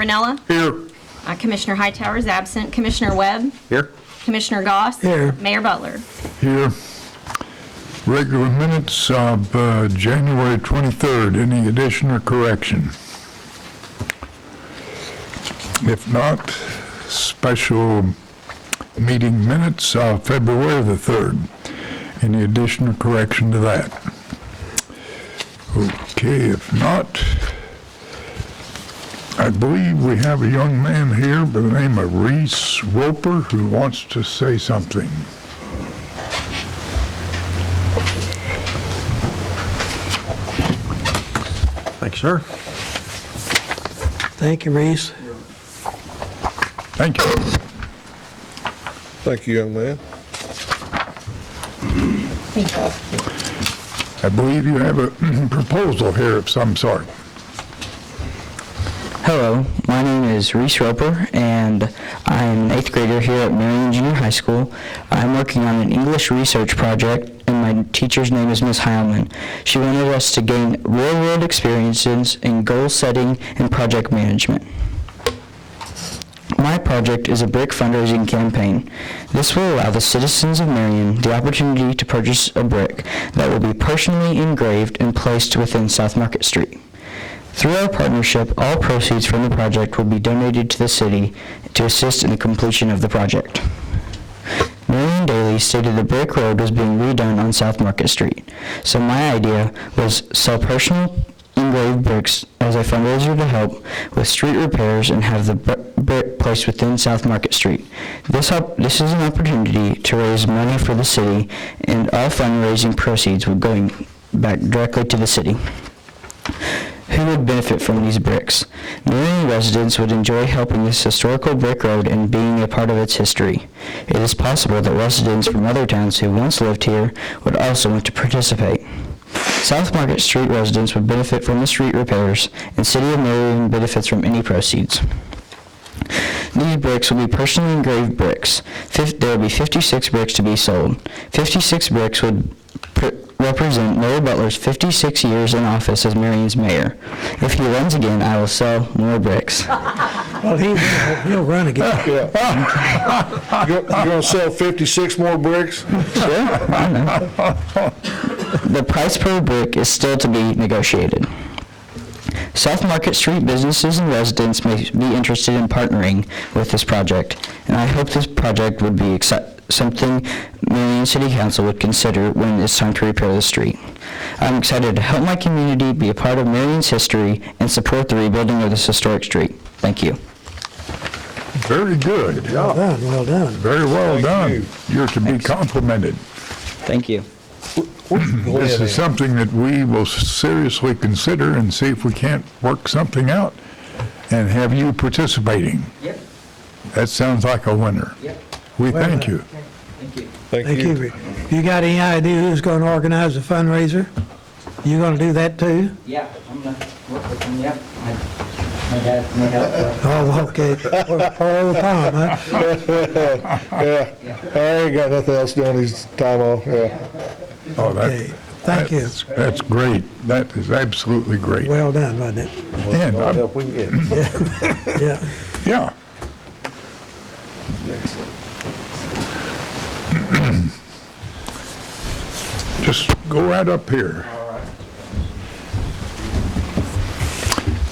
Ranella. Here. Commissioner Hightower is absent. Commissioner Webb. Here. Commissioner Goss. Here. Mayor Butler. Here. Regular minutes of January 23rd. Any addition or correction? If not, special meeting minutes of February the 3rd. Any addition or correction to that? Okay, if not, I believe we have a young man here by the name of Reese Roper who wants to say something. Thank you, sir. Thank you, Reese. Thank you. Thank you, young man. I believe you have a proposal here of some sort. Hello, my name is Reese Roper, and I'm an 8th grader here at Marion Junior High School. I'm working on an English research project, and my teacher's name is Ms. Heilman. She wanted us to gain real-world experiences in goal setting and project management. My project is a brick fundraising campaign. This will allow the citizens of Marion the opportunity to purchase a brick that will be personally engraved and placed within South Market Street. Through our partnership, all proceeds from the project will be donated to the city to assist in the completion of the project. Marion Daily stated the brick road was being redone on South Market Street, so my idea was sell personal engraved bricks as a fundraiser to help with street repairs and have the brick placed within South Market Street. This is an opportunity to raise money for the city, and all fundraising proceeds will go back directly to the city. Who would benefit from these bricks? Marion residents would enjoy helping this historical brick road and being a part of its history. It is possible that residents from other towns who once lived here would also want to participate. South Market Street residents would benefit from the street repairs, and City of Marion benefits from any proceeds. These bricks will be personally engraved bricks. There will be 56 bricks to be sold. 56 bricks would represent Mayor Butler's 56 years in office as Marion's mayor. If he runs again, I will sell more bricks. Well, he'll run again. Yeah. You're going to sell 56 more bricks? Sure, I know. The price per brick is still to be negotiated. South Market Street businesses and residents may be interested in partnering with this project, and I hope this project would be something Marion City Council would consider when it's time to repair the street. I'm excited to help my community be a part of Marion's history and support the rebuilding of this historic street. Thank you. Very good. Well done, well done. Very well done. you. You're to be complimented. Thank you. This is something that we will seriously consider and see if we can't work something out and have you participating. Yep. That sounds like a winner. Yep. We Well thank done. you. Thank you. Thank you. Rick. You got any idea who's going to organize the fundraiser? You going to do that too? Yeah, I'm going to work with them, yep. My dad may help. Oh, okay. Poor old Tom, huh? Yeah. I ain't got nothing else doing his time off, yeah. Oh, Okay. Thank you. That's great. That is absolutely great. Well done, wasn't it? And, All the help we can get. Yeah. yeah. Just go right up here.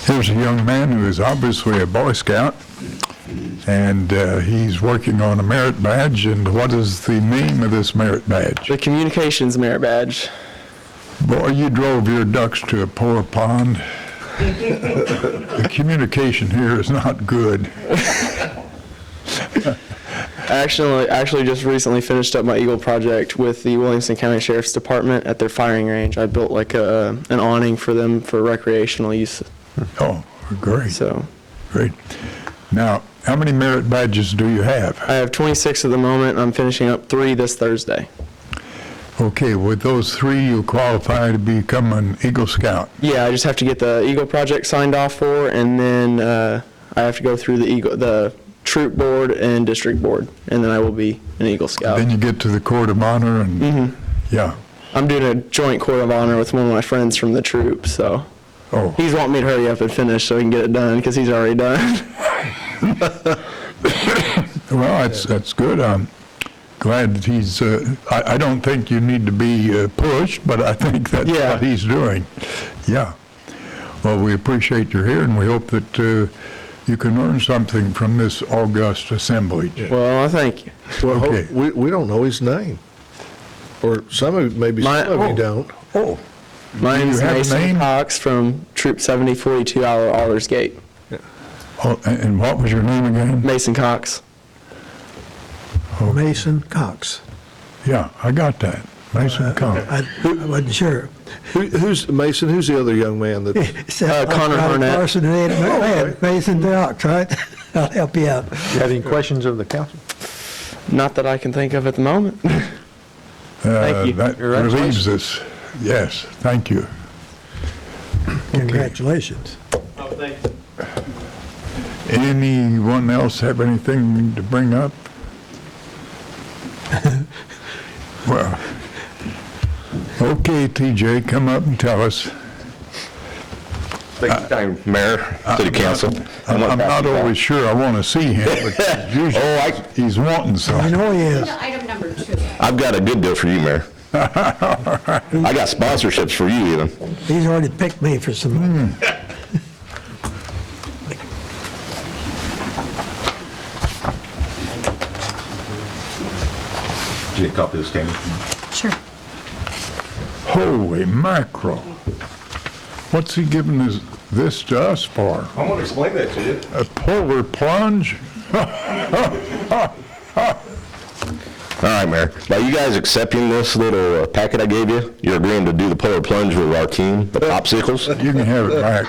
Here's a young man who is obviously a Boy Scout, and he's working on a merit badge. And what is the name of this merit badge? The Communications Merit Badge. Boy, you drove your ducks to a poor pond. The communication here is not good. Actually just recently finished up my Eagle project with the Williamson County Sheriff's Department at their firing range. I built like an awning for them for recreational use. Oh, great, So great. Now, how many merit badges do you have? I have 26 at the moment, and I'm finishing up 3 this Thursday. Okay, with those 3, you qualify to become an Eagle Scout. Yeah, I just have to get the Eagle project signed off for, and then I have to go through the troop board and district board, and then I will be an Eagle Scout. Then you get to the Court of Honor and, yeah. I'm doing a joint court of honor with one of my friends from the troop, so. Oh, He's wanting me to hurry up and finish so he can get it done because he's already done. well, that's good. I'm glad that he's, I don't think you need to be pushed, but I think that's Yeah. what he's doing. Yeah. Well, we appreciate your here, and we hope that you can learn something from this august assemblage. Well, I thank you. Well, Okay. we don't know his name. Or maybe some of you don't. Oh, My name is have a Mason name? Cox from Troop 7042 out of Aldersgate. oh, and what was your name again? Mason Cox. Mason Cox. Yeah, I got that. Mason Cox. I wasn't sure. Who's Mason? Who's the other young man that? Connor Harnett. Carson and Ed McMahon, Mason Cox, right? I'll help you out. You have any questions of the council? Not that I can think of at the moment. Thank you. That relieves us. Yes, thank you. Congratulations. Anyone else have anything to bring up? Well, okay, TJ, come up and tell us. Thank you, time, Mayor, City Council. I'm not always sure I want to see him, but usually he's wanting I something. know he is. Item number 2. I've got a good deal for you, Mayor. I got sponsorships for you even. He's already picked me for some. Did you get a copy of this, Tammy? Sure. Holy mackerel. What's he giving this to us for? I'm going to explain that to you. A polar plunge? All right, Mayor. By you guys accepting this little packet I gave you, you're agreeing to do the polar plunge with our team, the popsicles. You can have it back.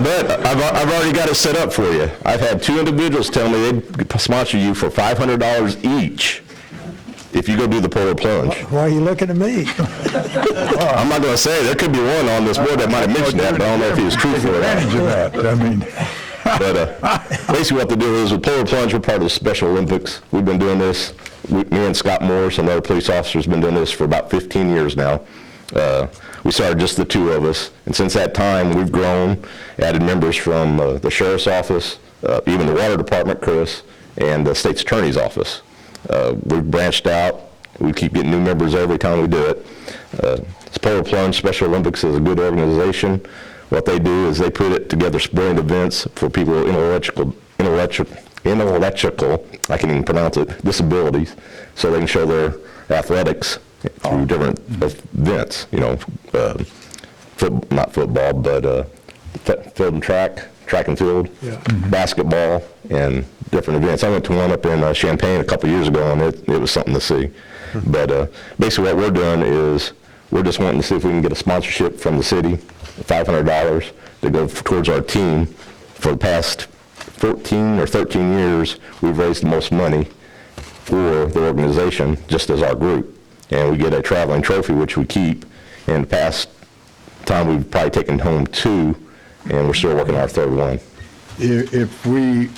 But I've already got it set up for you. I've had 2 individuals tell me they'd sponsor you for $500 each if you go do the polar plunge. Why are you looking at me? I'm not going to say, there could be one on this board that might have mentioned that, but I don't know if he was truthful or Advantage of not. that, I mean, But basically what the deal is with Polar Plunge, we're part of the Special Olympics. We've been doing this, me and Scott Morris, another police officer, has been doing this for about 15 years now. We started just the 2 of us, and since that time, we've grown, added members from the Sheriff's Office, even the Water Department, Chris, and the State's Attorney's Office. We've branched out. We keep getting new members every time we do it. Polar Plunge Special Olympics is a good organization. What they do is they put it together sporting events for people with intellectual, I can't even pronounce it, disabilities, so they can show their athletics through different events, not football, but field and track and field, basketball, and different events. I went to one up in Champaign a couple years ago, and it was something to see. But basically what we're doing is we're just wanting to see if we can get a sponsorship from the city, $500 to go towards our team. For the past 14 or 13 years, we've raised the most money for the organization, just as our group. And we get a traveling trophy, which we keep. In the past time, we've probably taken home 2, and we're still working on our 3rd one. if we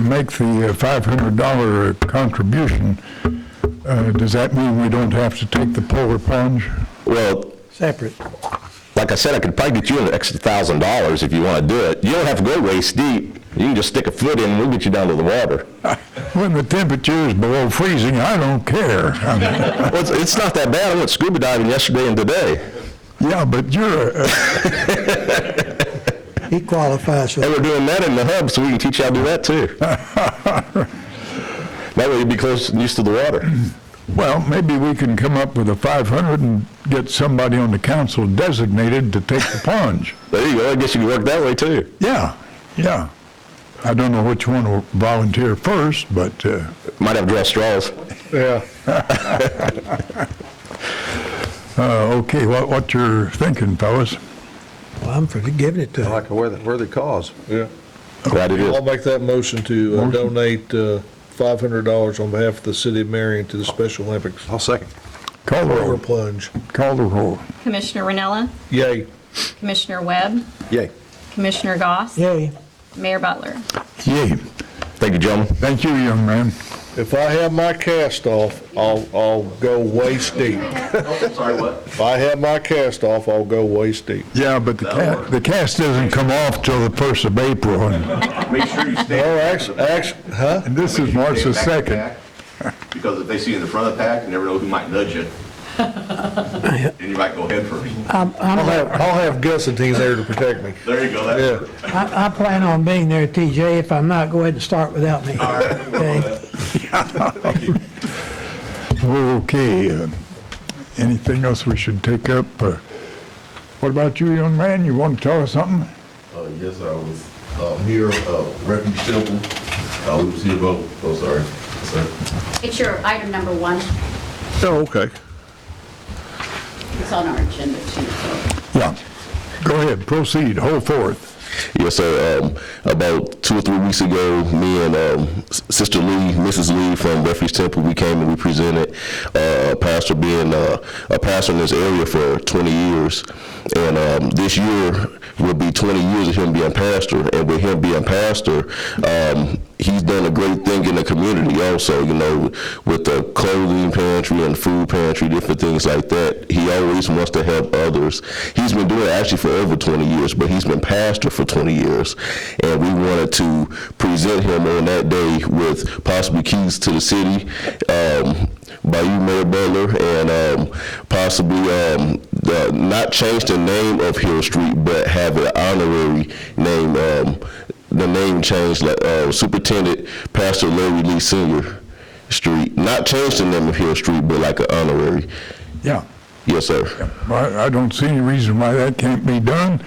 make the $500 contribution, does that mean we don't have to take the polar plunge? Well, Separate. like I said, I could probably get you an extra $1,000 if you want to do it. You don't have to go waist deep. You can just stick a foot in and we'll get you down to the water. When the temperature is below freezing, I don't care. I mean, Well, it's not that bad. I went scuba diving yesterday and today. yeah, but you're, He qualifies for And we're doing that in the hub so we can teach you how to do that too. That way you'd be close and used to the water. well, maybe we can come up with a 500 and get somebody on the council designated to take the plunge. There you go. I guess you can work that way too. Yeah, yeah. I don't know which one will volunteer first, but, Might have to draw straws. Yeah. okay, what you're thinking, fellas? Well, I'm for giving it to I him. like a worthy cause. Yeah. Glad it is. I'll make that motion to donate $500 on behalf of the city of Marion to the Special Olympics. I'll second. Call the Polar roll. plunge. Call the roll. Commissioner Ranella, Yay. Commissioner Webb, Yay. Commissioner Goss, Yay. Mayor Butler. Yay. Thank you, gentlemen. Thank you, young man. If I have my cast off, I'll go waist deep. Sorry, what? If I have my cast off, I'll go waist deep. Yeah, but the cast doesn't come off till the 1st of April, and Make sure you stay. Oh, actually, huh? this is March the 2nd. Because if they see you in the front of the pack, you never know who might nudge you. And you might go head first. I'll have Gusentine there to protect me. There you go. That's Yeah. I plan on being there, TJ. If I'm not, go ahead and start without me. Okay? Okay, anything else we should take up? What about you, young man? You want to tell us something? Yes, I was here, Refuge Temple. We was here about, oh, sorry, sir. It's your item number 1. Oh, okay. It's on our agenda too. Yeah. Go ahead, proceed, hold forth. Yes, sir. About 2 or 3 weeks ago, me and Sister Lee, Mrs. Lee from Refuge Temple, we came and we presented a pastor being a pastor in this area for 20 years. And this year will be 20 years of him being pastor. And with him being pastor, he's done a great thing in the community also, you know, with the clothing pantry and food pantry, different things like that. He always wants to help others. He's been doing it actually for over 20 years, but he's been pastor for 20 years. And we wanted to present him on that day with possibly keys to the city by you, Mayor Butler, and possibly not change the name of Hill Street, but have an honorary name, the name changed, like Superintendent Pastor Larry Lee Sr. Street. Not change the name of Hill Street, but like an honorary. Yeah. Yes, sir. Well, I don't see any reason why that can't be done.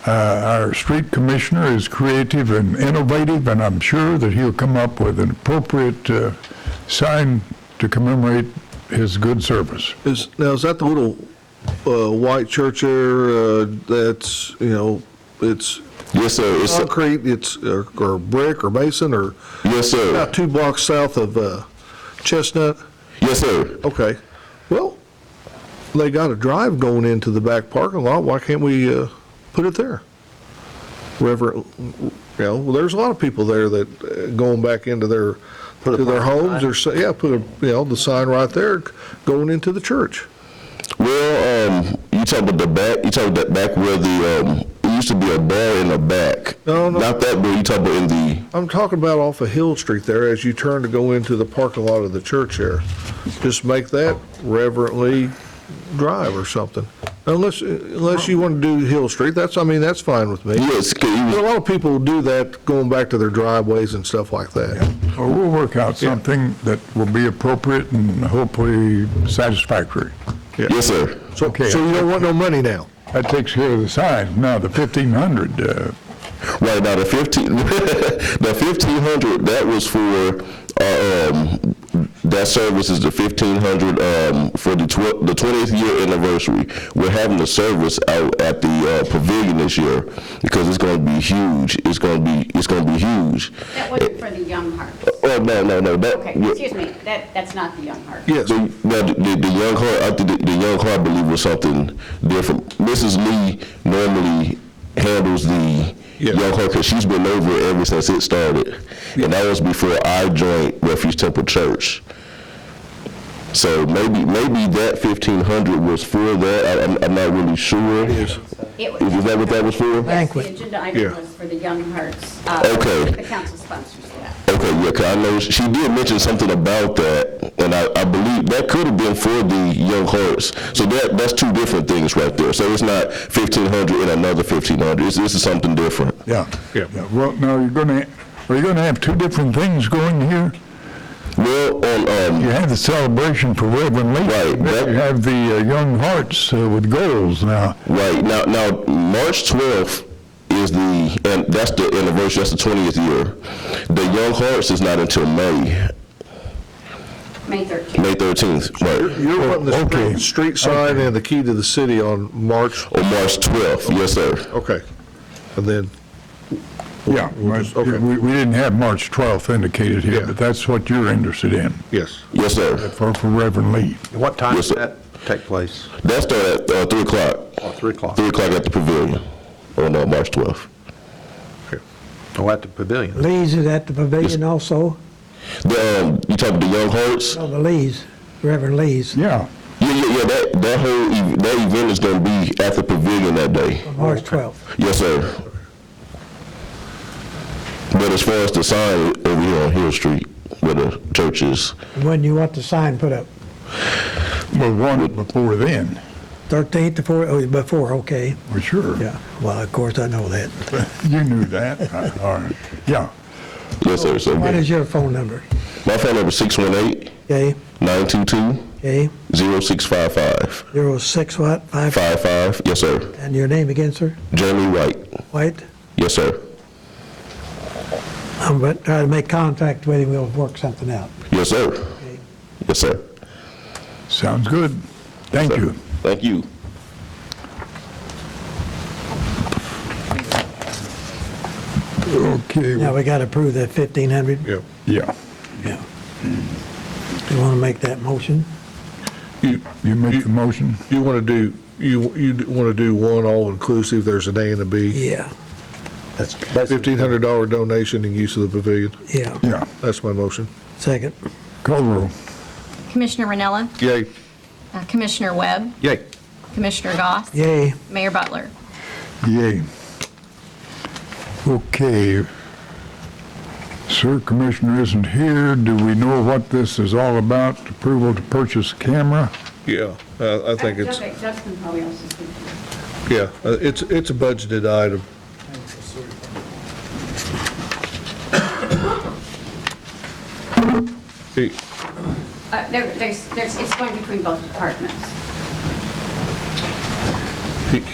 Our street commissioner is creative and innovative, and I'm sure that he'll come up with an appropriate sign to commemorate his good service. Is that the little white church there that's, you know, it's Yes, sir. It's concrete, it's or brick or mason, or yes, sir. about 2 blocks south of Chestnut? Yes, sir. Okay. Well, they got a drive going into the back parking lot. Why can't we put it there? Reverend, you know, well, there's a lot of people there that going back into their homes or put the sign right there going into the church. Well, you talk about the back. You talk about that back where the it used to be a bar in the back. No. Not that, but you talk about in the. I'm talking about off of Hill Street there as you turn to go into the parking lot of the church there. Just make that Reverently Drive or something. Unless you want to do Hill Street, that's fine with me. Yes, But a lot of people do that going back to their driveways and stuff like that. Well, we'll work out something that will be appropriate and hopefully satisfactory. Yeah. Yes, sir. So you don't want no money now? That takes care of the sign. Now, the 1,500, Right now, the 1,500, that was for that service is the 1,500 for the 20th year anniversary. We're having the service out at the pavilion this year because it's going to be huge. It's going to be huge. That wasn't for the Young Heart. Oh no. Okay, excuse me, that's not the Young Heart. Yes. The Young Heart, I think the Young Heart, I believe, was something different. Mrs. Lee normally handles the Young Heart because she's been over it ever since it started. And that was before I joined Refuge Temple Church. So maybe that 1,500 was for that. I'm not really sure. Is that what that was for? Yes, Banquet. the agenda item was for the Young Hearts. Okay. The council sponsors that. Okay, yeah, 'cause I know she did mention something about that, and I believe that could have been for the Young Hearts. So that's 2 different things right there. So it's not 1,500 and another 1,500. This is something different. yeah. Yeah. Well, now, are you going to have 2 different things going here? Well, You have the celebration for Reverend Lee. Right. Then you have the Young Hearts with goals now. right now March 12th is and that's the anniversary. That's the 20th year. The Young Hearts is not until May May 13th. 13th, right? You're putting the Okay. street sign and the key to the city on March, Or March 12th, yes, sir. okay. And then, Yeah, okay. we didn't have March 12th indicated here, Yeah. but that's what you're interested in yes. Yes, sir. for Reverend Lee. What time Yes, does sir. that take place? That started at 3 o'clock. 3 o'clock. 3 o'clock at the pavilion on March 12th. Oh, at the pavilion. Lee's is at the pavilion also. You talking the Young Hearts? Oh, the Lees, Reverend Lees, Yeah, Yeah. That event is gonna be at the pavilion that day. March 12th. Yes, sir. But as far as the sign over here on Hill Street, where the church is, When you want the sign put up? we'll want it before then, 13th before, okay. for sure. Yeah, well, of course, I know that. You knew that. All right. Yeah, yes, sir. So What is your phone number? my phone number is 618-922-0655. Okay, okay, 06 what, 5? 55, yes, sir. And your name again, sir? Jeremy White, White? yes, sir. I'm going to try to make contact with him, we'll work something out. Yes, sir. Yes, sir. sounds good. Thank you. Thank you. Okay, Now, we got to approve that 1,500. Yeah. yeah. Yeah. You want to make that motion? You make the motion? You want to do, you want to do one all-inclusive, there's an A and a B? Yeah, That's $1,500 donation in use of the pavilion. yeah. Yeah. That's my motion. Second. Call the roll. Commissioner Ranella, Yay. Commissioner Webb, Yay. Commissioner Goss, Yay. Mayor Butler. Yay. Okay. Sir, Commissioner isn't here. Do we know what this is all about? Approval to purchase a camera? Yeah, I think it's, Justin probably also speak to yeah, it's a budgeted item. He- it's going between both departments.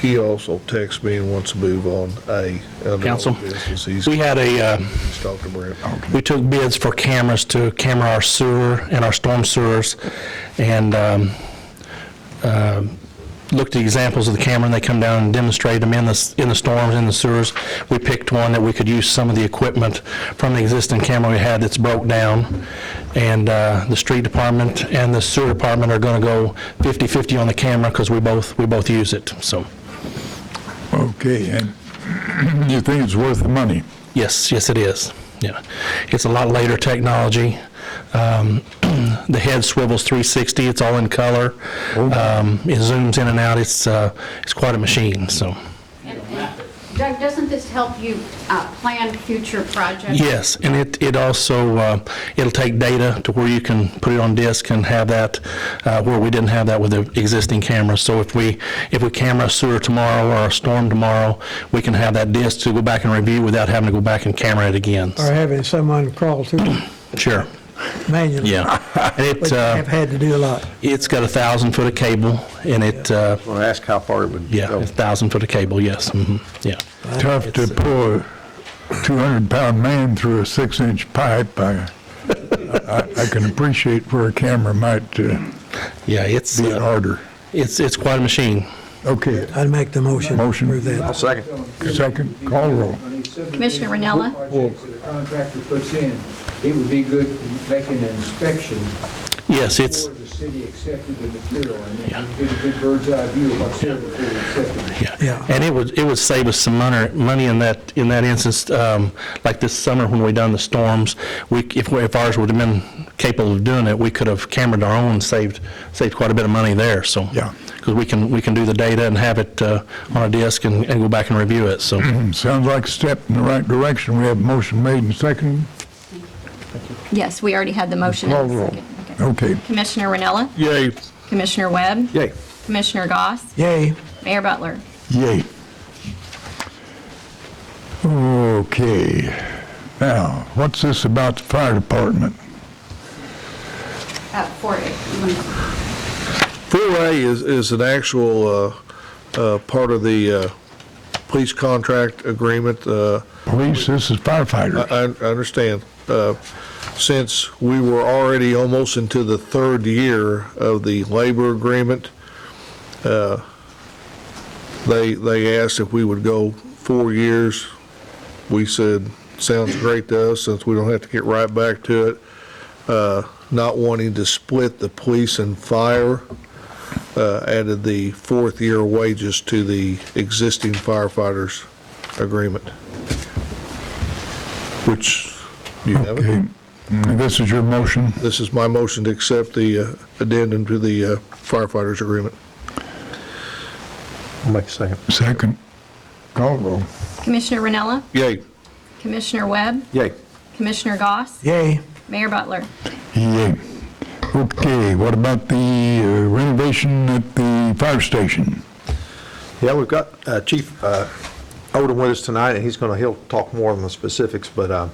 He also texts me and wants to move on A. under Counsel, old business. He's we had he's talked to Brent. we took bids for cameras to camera our sewer and our storm sewers, and looked at examples of the camera, and they come down and demonstrate them in the storms, in the sewers. We picked one that we could use some of the equipment from the existing camera we had that's broke down, and the street department and the sewer department are going to go 50-50 on the camera because we both use it. So Okay, and you think it's worth the money? yes, it is. Yeah, it's a lot later technology. The head swivels 360. It's all in color. It zooms in and out. It's quite a machine. So And Doug, doesn't this help you plan future projects? yes, and it also it'll take data to where you can put it on disk and have that where we didn't have that with the existing cameras. So if we camera a sewer tomorrow or a storm tomorrow, we can have that disk to go back and review without having to go back and camera it again. Or having someone crawl through Sure. manually. Yeah. And Which I've had to do a lot. it's got 1,000 foot of cable, and it I want to ask how far it would yeah, go. 1,000 foot of cable. Yes. Yeah. Tough to pull a 200-pound man through a 6-inch pipe. I can appreciate where a camera might Yeah. It's be harder. it's quite a machine. Okay, I'd make the motion. Motion. Approve that. I'll second. second, call the roll. Commissioner Ranella, Projects that a contractor puts in, it would be good making an inspection Yes, it's before the city accepted the material, and then you get a good bird's eye view of what's there before we accept it. yeah. And it would save us some money in that instance. Like this summer when we done the storms, if ours would have been capable of doing it, we could have cameraed our own and saved quite a bit of money there. So Yeah. because we can do the data and have it on a disk and go back and review it. So Sounds like a step in the right direction. We have a motion made and seconded. yes, we already had the motion Call and the the roll. second. Okay. Okay, Commissioner Ranella, Yay. Commissioner Webb, Yay. Commissioner Goss, Yay. Mayor Butler. yay. Okay, now, what's this about the fire department? 4A. 4A is an actual part of the police contract agreement. Police, this is firefighters. I understand. Since we were already almost into the third year of the labor agreement, they asked if we would go 4 years. We said, sounds great to us, since we don't have to get right back to it. Not wanting to split the police and fire, added the 4th year wages to the existing firefighters agreement, which you have it. Okay, This is your motion? This is my motion to accept the addendum to the firefighters agreement. I'll make a second. Second. Call roll. Commissioner Ranella, Yay. Commissioner Webb, Yay. Commissioner Goss, Yay. Mayor Butler. Yay. Okay, what about the renovation at the fire station? Yeah, we've got Chief Odom with us tonight, and he'll talk more on the specifics, but,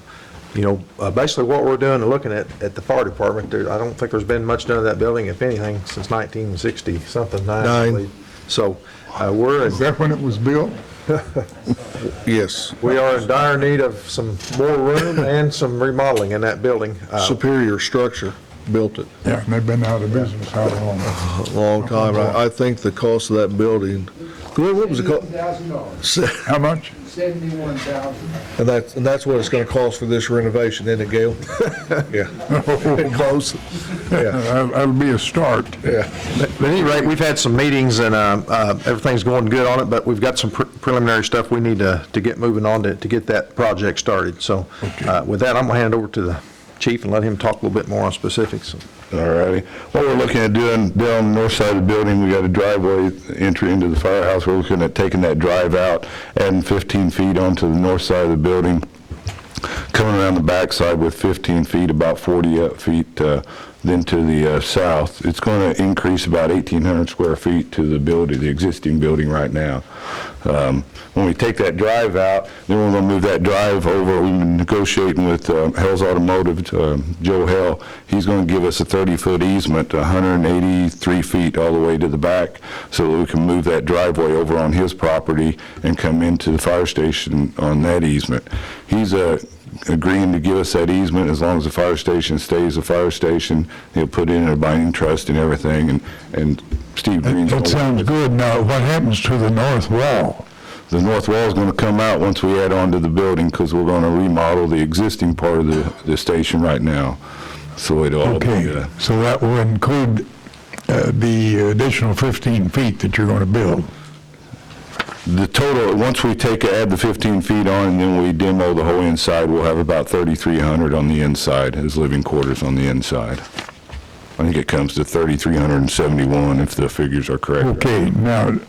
basically what we're doing and looking at the fire department, I don't think there's been much done to that building, if anything, since 1960-something, I believe. So, Is that when it was built? Yes. we are in dire need of some more room and some remodeling in that building. Superior Structure built it Yeah, and they've been out of business how long? a long time. I think the cost of that building, what was it called? $71,000, How much? $71,000. And that's what it's gonna cost for this renovation, isn't it, Gail? Yeah. Close. Yeah, That'll be a start. yeah. At any rate, we've had some meetings and everything's going good on it, but we've got some preliminary stuff we need to get moving on to get that project started. So with that, I'm going to hand it over to the chief and let him talk a little bit more on specifics. All righty. What we're looking at doing down the north side of the building, we got a driveway entry into the firehouse. We're looking at taking that drive out, adding 15 feet onto the north side of the building, coming around the back side with 15 feet, about 40 feet then to the south. It's going to increase about 1,800 square feet to the building, the existing building right now. When we take that drive out, then we're going to move that drive over. We've been negotiating with Hell's Automotive, Joe Hell. He's going to give us a 30-foot easement, 183 feet all the way to the back, so that we can move that driveway over on his property and come into the fire station on that easement. He's agreeing to give us that easement as long as the fire station stays a fire station. He'll put in a binding trust and everything, and Steve Green's... That sounds good. Now, what happens to the north wall? The north wall is going to come out once we add on to the building, because we're going to remodel the existing part of the station right now. So it'll all be... Okay, so that will include the additional 15 feet that you're going to build. The total, once we add the 15 feet on and then we demo the whole inside, we'll have about 3,300 on the inside as living quarters on the inside. I think it comes to 3,371 if the figures are correct. Okay, now,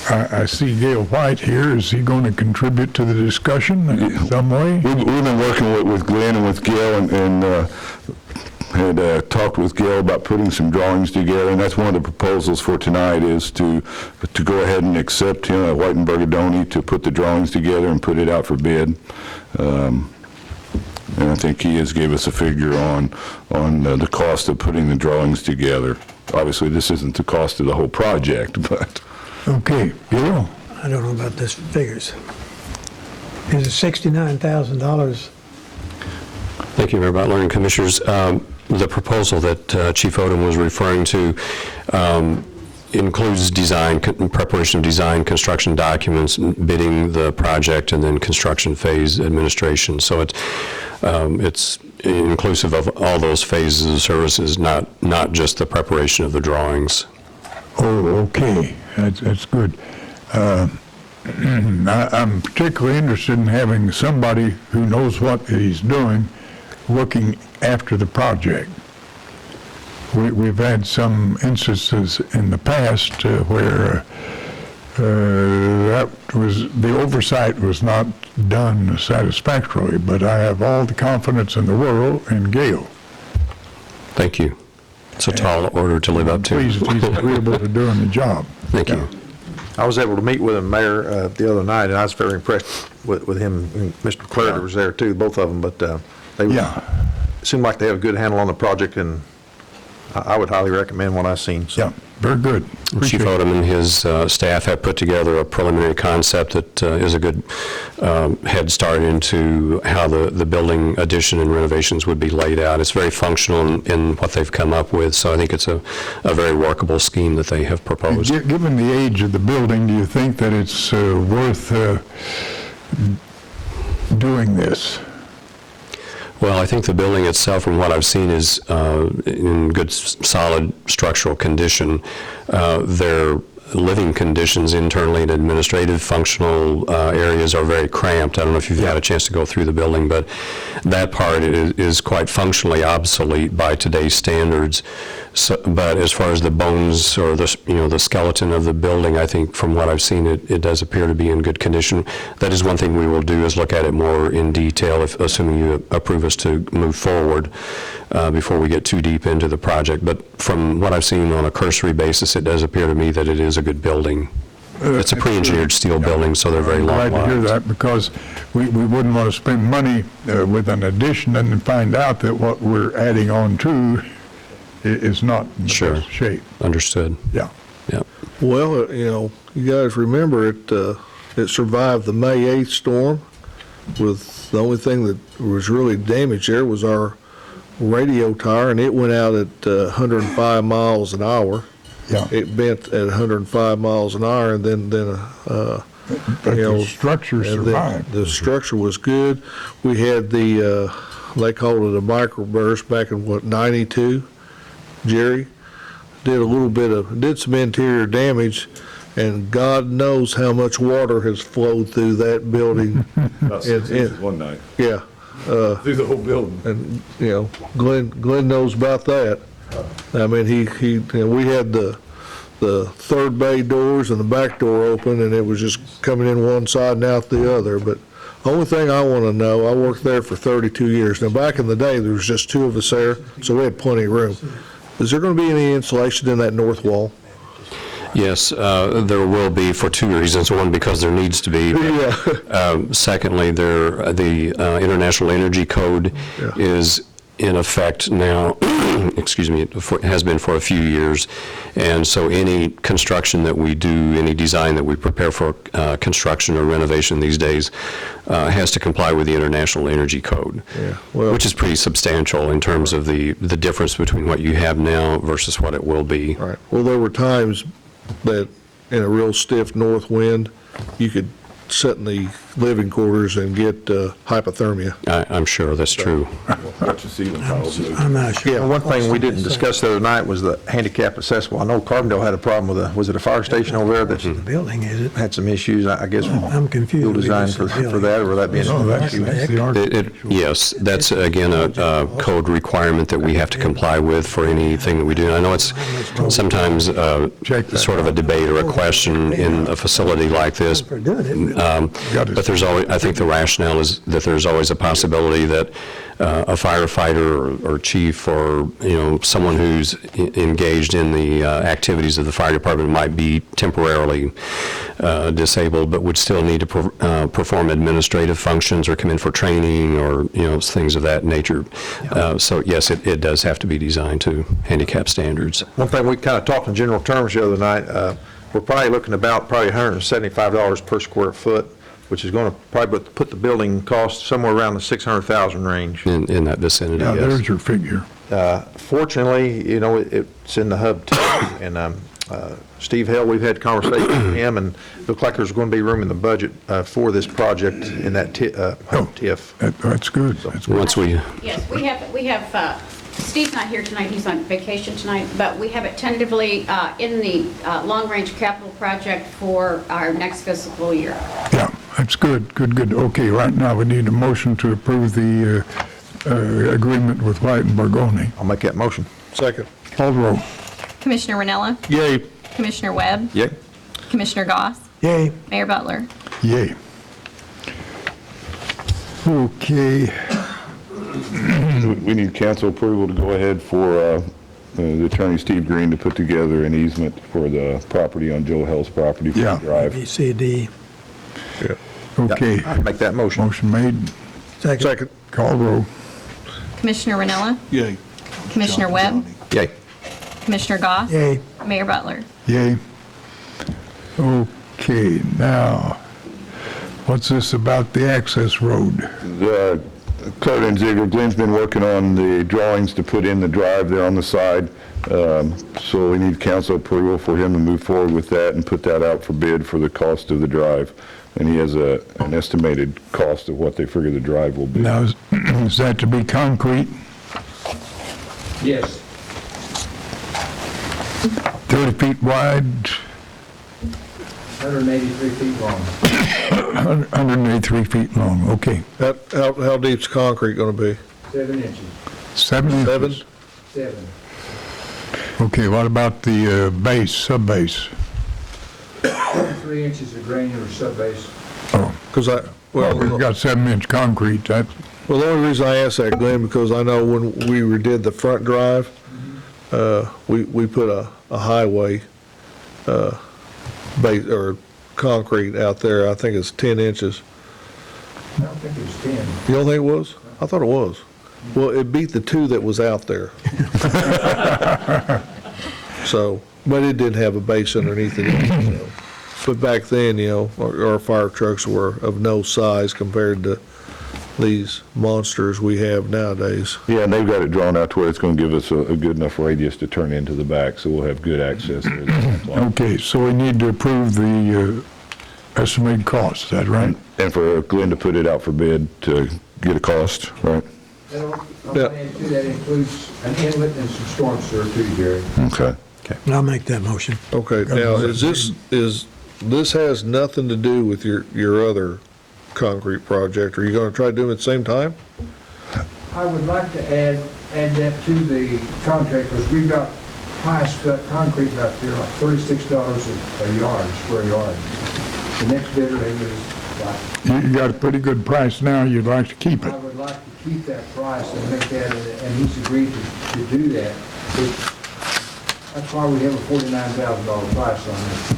I see Gail White here. Is he going to contribute to the discussion in some way? We've been working with Glenn and with Gail and had talked with Gail about putting some drawings together, and that's one of the proposals for tonight is to go ahead and accept him at White and Bergadoni to put the drawings together and put it out for bid. And I think he has gave us a figure on the cost of putting the drawings together. Obviously, this isn't the cost of the whole project, but... Okay, Gail? I don't know about this figures. Is it $69,000? Thank you, Mayor Butler and Commissioners. The proposal that Chief Odom was referring to includes preparation of design, construction documents, bidding the project, and then construction phase administration. So it's inclusive of all those phases of services, not just the preparation of the drawings. Oh, okay. That's good. I'm particularly interested in having somebody who knows what he's doing looking after the project. We've had some instances in the past where the oversight was not done satisfactorily, but I have all the confidence in the world in Gail. Thank you. It's a tall order to live up to. Pleased that he's agreeable to doing the job. Thank you. I was able to meet with him, Mayor, the other night, and I was very impressed with him. And Mr. Clariter was there too, both of them, but they seemed like they have a good handle on the project, and I would highly recommend what I've seen. So. Yeah, very good. Chief Odom and his staff have put together a preliminary concept that is a good head start into how the building addition and renovations would be laid out. It's very functional in what they've come up with, so I think it's a very workable scheme that they have proposed. Given the age of the building, do you think that it's worth doing this? Well, I think the building itself, from what I've seen, is in good, solid structural condition. Their living conditions internally and administrative functional areas are very cramped. I don't know if you've had a chance to go through the building, but that part is quite functionally obsolete by today's standards. So, but as far as the bones or the skeleton of the building, I think from what I've seen, it does appear to be in good condition. That is one thing we will do, is look at it more in detail, assuming you approve us to move forward before we get too deep into the project. But from what I've seen on a cursory basis, it does appear to me that it is a good building. It's a pre-engineered steel building, so they're very long I'm glad to hear lived. that, because we wouldn't want to spend money with an addition and then find out that what we're adding on to is not in the best shape. Understood. Yeah. Yeah. Well, you guys remember it survived the May 8th storm. With the only thing that was really damaged there was our radio tower, and it went out at 105 miles an hour. Yeah. It bent at 105 miles an hour, and then But the structure survived. The structure was good. We had they called it a microburst back in 92. Jerry did some interior damage, and God knows how much water has flowed through that building. About 6 inches one night. Yeah. Through the whole building. And, Glenn knows about that. I mean, we had the third bay doors and the back door open, and it was just coming in one side and out the other. But the only thing I want to know, I worked there for 32 years. Now, back in the day, there was just two of us there, so we had plenty of room. Is there going to be any insulation in that north wall? Yes, there will be, for two reasons. One, because there needs to be. Secondly, the International Energy Code is in effect now, excuse me, has been for a few years. And so any construction that we do, any design that we prepare for construction or renovation these days has to comply with the International Energy Code, which is pretty substantial in terms of the difference between what you have now versus what it will be. Right. Well, there were times that in a real stiff north wind, you could sit in the living quarters and get hypothermia. I'm sure that's true. Watch the ceiling tiles. I'm not sure. Yeah, one thing we didn't discuss the other night was the handicap accessible. I know Carbondale had a problem with was it a fire station over there The that building, is it? had some issues, I guess. I'm confused. Field design for that, or that being No, an that's issue? the architectural. Yes, that's again a code requirement that we have to comply with for anything that we do. And I know it's sometimes sort of a debate or a question in a facility like this. For doing it. But there's always, I think the rationale is that there's always a possibility that a firefighter or chief or, someone who's engaged in the activities of the fire department might be temporarily disabled, but would still need to perform administrative functions or come in for training or, things of that nature. So yes, it does have to be designed to handicap standards. One thing we kind of talked in general terms the other night, we're probably looking about $175 per square foot, which is going to probably put the building cost somewhere around the 600,000 range. In that vicinity, Now, yes. there's your figure. Fortunately, it's in the hub too, and Steve Hell, we've had conversations with him, and it looked like there's going to be room in the budget for this project in that hub TIF. That's good. That's good. Once we, Yes, we have, Steve's not here tonight, he's on vacation tonight, but we have it tentatively in the long-range capital project for our next fiscal year. Yeah, that's good, good. Okay, right now we need a motion to approve the agreement with White and Bargoni. I'll make that motion. Second. Call the roll. Commissioner Ranella, Yay. Commissioner Webb, Yay. Commissioner Goss, Yay. Mayor Butler. Yay. Okay, We need council approval to go ahead for the attorney Steve Green to put together an easement for the property on Joe Hell's property for Yeah. the drive. B, C, D. okay. I'll make that motion. Motion made. Second. Call the roll. Commissioner Ranella, Yay. Commissioner Webb, Yay. Commissioner Goss, Yay. Mayor Butler. Yay. Okay, now, what's this about the access road? Claude and Ziegler, Glenn's been working on the drawings to put in the drive there on the side. So we need council approval for him to move forward with that and put that out for bid for the cost of the drive. And he has an estimated cost of what they figure the drive will be. Now, is that to be concrete? Yes. 30 feet wide, 183 feet long. 183 feet long, okay. How deep's concrete gonna be? 7 inches. 7 inches? 7. Okay, what about the base, sub-base? 3 inches of granular subbase. Oh, Because well, we've got 7-inch concrete, that, well, the only reason I asked that, Glenn, because I know when we redid the front drive, we put a highway, base, or concrete out there, I think it's 10 inches. I don't think it was 10. You don't think it was? I thought it was. Well, it beat the 2 that was out there. So, but it did have a base underneath it. You know. But back then, you know, our fire trucks were of no size compared to these monsters we have nowadays. Yeah, and they've got it drawn out to where it's going to give us a good enough radius to turn into the back, so we'll have good access to it. okay, so we need to approve the estimated cost, is that right? And for Glenn to put it out for bid to get a cost, right? That includes an inlet and some storm sewer too, Gary. Okay. I'll make that motion. Okay, now, this has nothing to do with your other concrete project? Are you gonna try to do them at the same time? I would like to add that to the contract, because we've got highest cut concrete out there, like $36 a yard, square yard. The next bidder, they was like, You got a pretty good price now, you'd like to keep it. I would like to keep that price and make that, and he's agreed to do that. That's why we have a $49,000 price on this,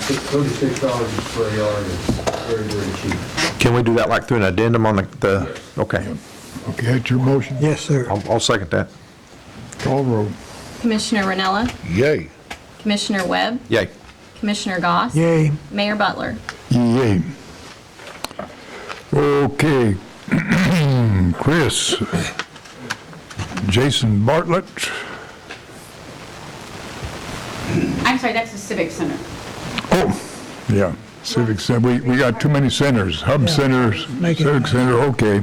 because $36 a square yard is very, very cheap. Can we do that like through an addendum on the, okay. Okay, that's your motion? Yes, sir. I'll second that. Call roll. Commissioner Ranella, Yay. Commissioner Webb, Yay. Commissioner Goss, Yay. Mayor Butler. Yay. Okay, Chris, Jason Bartlett, I'm sorry, that's the Civic Center. oh, yeah, Civic Center, we got too many centers, hub centers, make it- Civic Center, okay.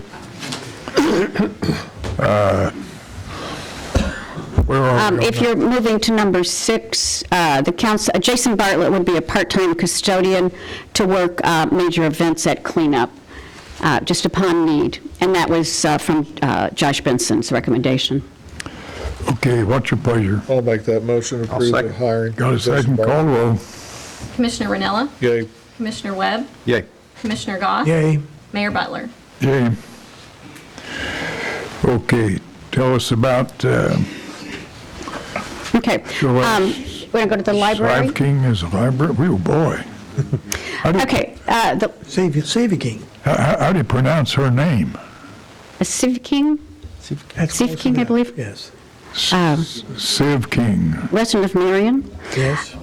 Where are we on If that? you're moving to number 6, the council, Jason Bartlett would be a part-time custodian to work major events at cleanup, just upon need. And that was from Josh Benson's recommendation. Okay, what's your pleasure? I'll make that motion, approve the second. hiring. Got a second, call roll. Commissioner Ranella, Yay. Commissioner Webb, Yay. Commissioner Goss, Yay. Mayor Butler. Yay. Okay, tell us about Okay. Sure. We're going to go to the library. Strive King is a library, oh boy. Okay. The Civic King. How do you pronounce her name? Civic King, That's Civic close King, I enough. believe. Yes. Civ King. Resident of Marion. Yes.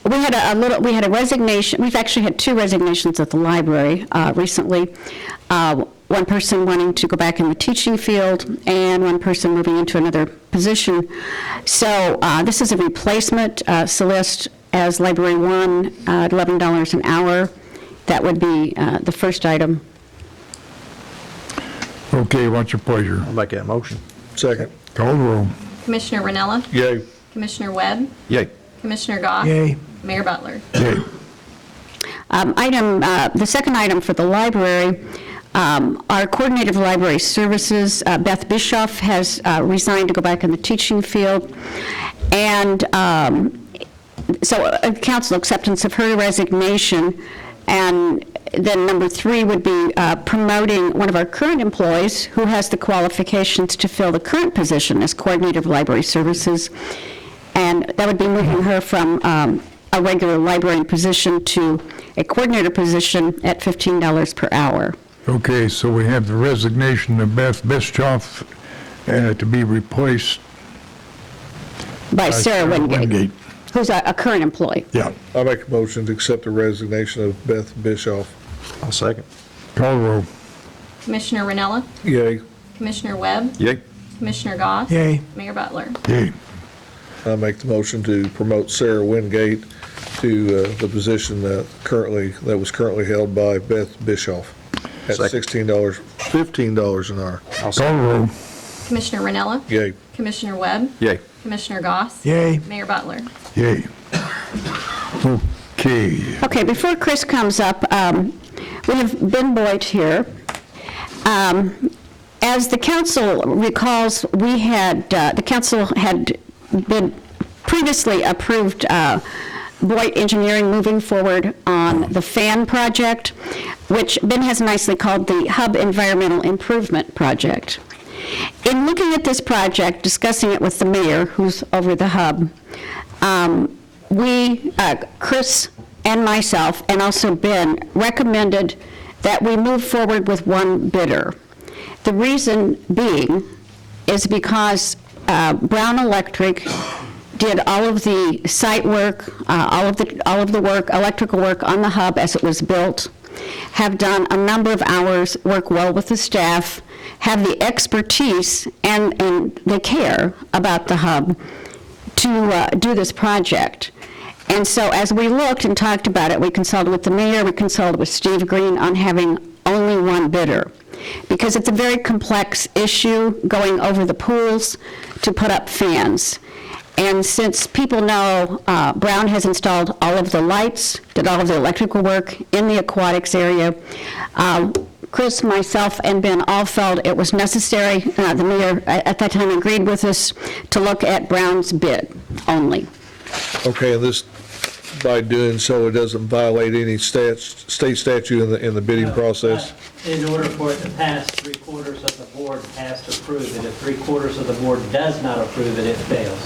We had a resignation. We've actually had 2 resignations at the library recently. One person wanting to go back in the teaching field, and one person moving into another position. So this is a replacement. Celeste as Library 1 at $11 an hour. That would be the first item. Okay, what's your pleasure? I'll make that motion. Second. Call roll. Commissioner Ranella, Yay. Commissioner Webb, Yay. Commissioner Goss, Yay. Mayor Butler. Yay. The second item for the library, our coordinator of library services, Beth Bischoff, has resigned to go back in the teaching field. And so council acceptance of her resignation. And then number 3 would be promoting one of our current employees who has the qualifications to fill the current position as coordinator of library services. And that would be moving her from a regular librarian position to a coordinator position at $15 per hour. Okay, so we have the resignation of Beth Bischoff to be replaced By Sarah Wingate, Wingate. who's a current employee. Yeah, I make a motion to accept the resignation of Beth Bischoff. I'll second. call roll. Commissioner Ranella, Yay. Commissioner Webb, Yay. Commissioner Goss, Yay. Mayor Butler. Yay. I make the motion to promote Sarah Wingate to the position that was currently held by Beth Bischoff at Second. $15 an hour. Call roll. Commissioner Ranella, Yay. Commissioner Webb, Yay. Commissioner Goss, Yay. Mayor Butler. Yay. Okay. Okay, before Chris comes up, we have Ben Boyd here. As the council recalls, the council had been previously approved Boyd Engineering moving forward on the FAN project, which Ben has nicely called the Hub Environmental Improvement Project. In looking at this project, discussing it with the mayor, who's over the hub, Chris and myself, and also Ben, recommended that we move forward with one bidder. The reason being is because Brown Electric did all of the site work, all of the work, electrical work on the hub as it was built, have done a number of hours, work well with the staff, have the expertise, and they care about the hub to do this project. And so as we looked and talked about it, we consulted with the mayor, we consulted with Steve Green on having only one bidder, because it's a very complex issue going over the pools to put up fans. And since people know Brown has installed all of the lights, did all of the electrical work in the aquatics area, Chris, myself, and Ben all felt it was necessary, the mayor at that time agreed with us, to look at Brown's bid only. Okay, and this, by doing so, it doesn't violate any state statute in the bidding process? In order for it to pass, 3/4 of the board has to approve it. If 3/4 of the board does not approve it, it fails.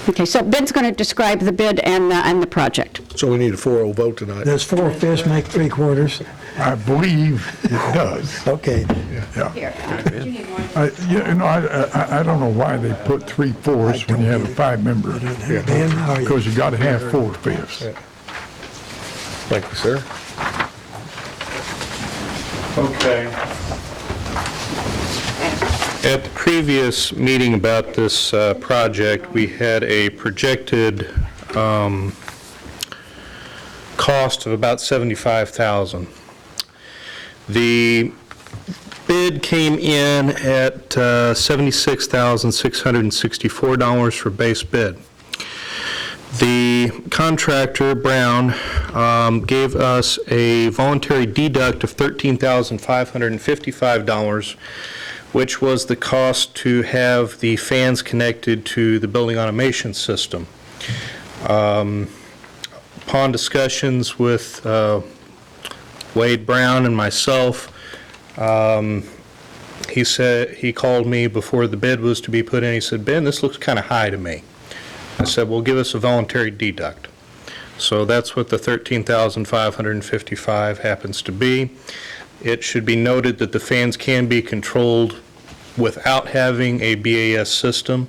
Okay, so Ben's going to describe the bid and the project. So we need a 4-0 vote tonight. Does 4/5 make 3/4? I believe it does. Okay. Yeah. Here, do you need more? I don't know why they put 3/4 when you have a 5-member. Ben, how are you? Because you got to have 4/5. Thank you, sir. Okay. At the previous meeting about this project, we had a projected cost of about $75,000. The bid came in at $76,664 for base bid. The contractor, Brown, gave us a voluntary deduct of $13,555, which was the cost to have the fans connected to the building automation system. Upon discussions with Wade Brown and myself, he called me before the bid was to be put in. He said, "Ben, this looks kind of high to me." I said, "Well, give us a voluntary deduct." So that's what the $13,555 happens to be. It should be noted that the fans can be controlled without having a BAS system.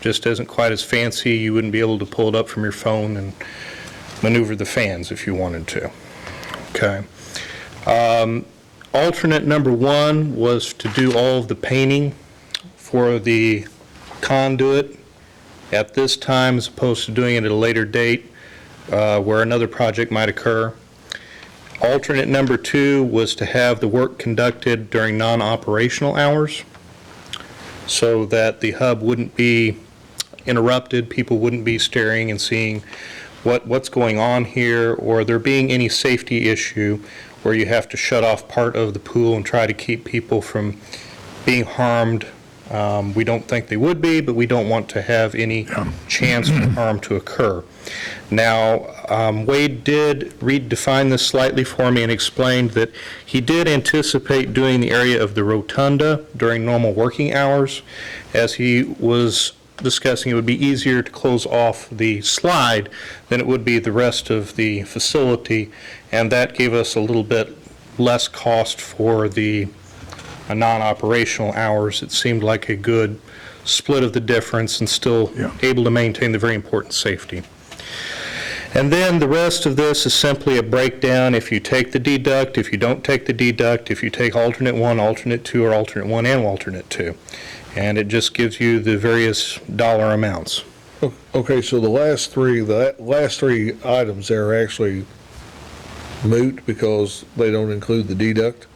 Just isn't quite as fancy. You wouldn't be able to pull it up from your phone and maneuver the fans if you wanted to. Okay. Alternate number 1 was to do all of the painting for the conduit at this time, as opposed to doing it at a later date where another project might occur. Alternate number 2 was to have the work conducted during non-operational hours so that the hub wouldn't be interrupted, people wouldn't be staring and seeing what's going on here, or there being any safety issue where you have to shut off part of the pool and try to keep people from being harmed. We don't think they would be, but we don't want to have any chance for harm to occur. Now, Wade did redefine this slightly for me and explained that he did anticipate doing the area of the rotunda during normal working hours. As he was discussing, it would be easier to close off the slide than it would be the rest of the facility, and that gave us a little bit less cost for the non-operational hours. It seemed like a good split of the difference and still able to maintain the very important safety. And then the rest of this is simply a breakdown. If you take the deduct, if you don't take the deduct, if you take alternate 1, alternate 2, or alternate 1 and alternate 2. And it just gives you the various dollar amounts. Okay, so the last three items there are actually moot because they don't include the deduct?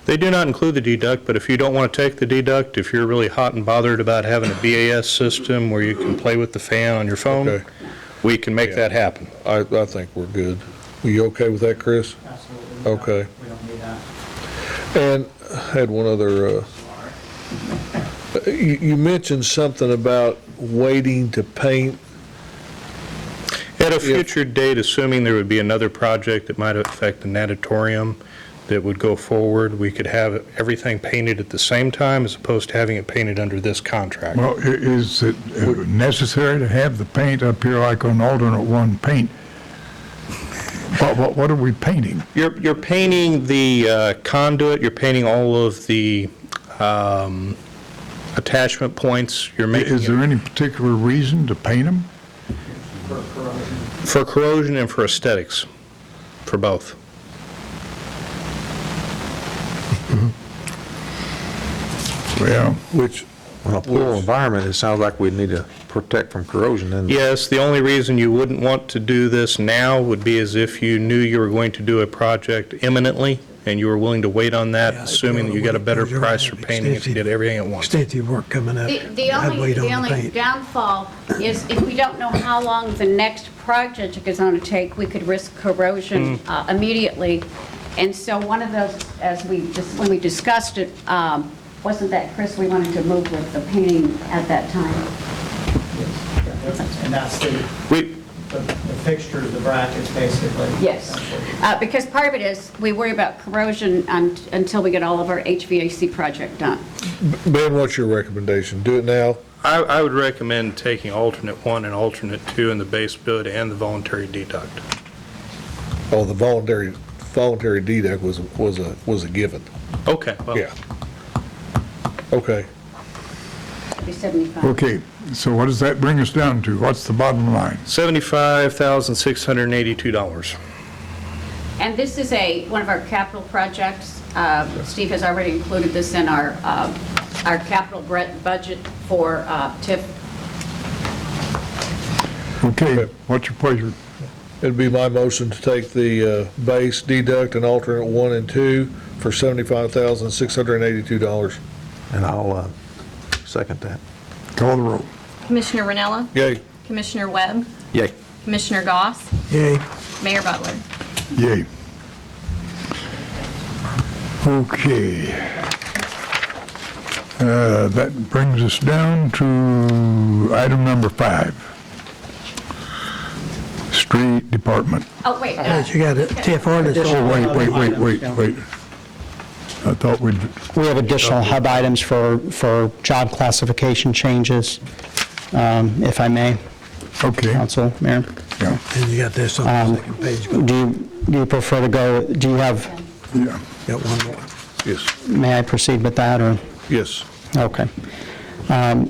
They do not include the deduct, but if you don't want to take the deduct, if you're really hot and bothered about having a BAS system where you can play with the fan on your phone, we can make that happen. I think we're good. Are you okay with that, Chris? Absolutely. Okay. We don't need that. And I had one other, you mentioned something about waiting to paint. At a future date, assuming there would be another project that might affect the natatorium that would go forward, we could have everything painted at the same time as opposed to having it painted under this contract. Well, is it necessary to have the paint up here like on alternate one paint? What are we painting? You're painting the conduit, you're painting all of the attachment points, you're making Is there any particular reason to paint them? for corrosion and for aesthetics, for both. Well, on a pool environment, it sounds like we need to protect from corrosion. And Yes, the only reason you wouldn't want to do this now would be as if you knew you were going to do a project imminently and you were willing to wait on that, assuming that you got a better price for painting if you did everything at once. Extensive work coming up. The I'd only, wait on the only paint. downfall is if we don't know how long the next project is going to take, we could risk corrosion immediately. And so one of those, when we discussed it, wasn't that, Chris, we wanted to move with the painting at that time? And that's the fixtures, the brackets, basically. Yes. Because part of it is, we worry about corrosion until we get all of our HVAC project done. Ben, what's your recommendation? Do it now? I would recommend taking alternate 1 and alternate 2 in the base bid and the voluntary deduct. Oh, the voluntary deduct was a given. Okay. Well, Yeah. Okay. It'd be 75. okay, so what does that bring us down to? What's the bottom line? $75,682. And this is one of our capital projects. Steve has already included this in our capital budget for TIF. Okay, what's your pleasure? It'd be my motion to take the base deduct and alternate 1 and 2 for $75,682. And I'll second that. Call the roll. Commissioner Ranella? Yay. Commissioner Webb? Yay. Commissioner Goss? Yay. Mayor Butler? Yay. Okay. That brings us down to item number 5. Street Department. Oh, wait. But you got a TIF ordinance. Oh, wait. I thought we have additional hub items for job classification changes, if I may. Okay. Council, Mayor. Yeah. And you got this on the second page. Do you prefer to go, do you have, Yeah. Got one more. Yes. may I proceed with that, or? Yes. Okay.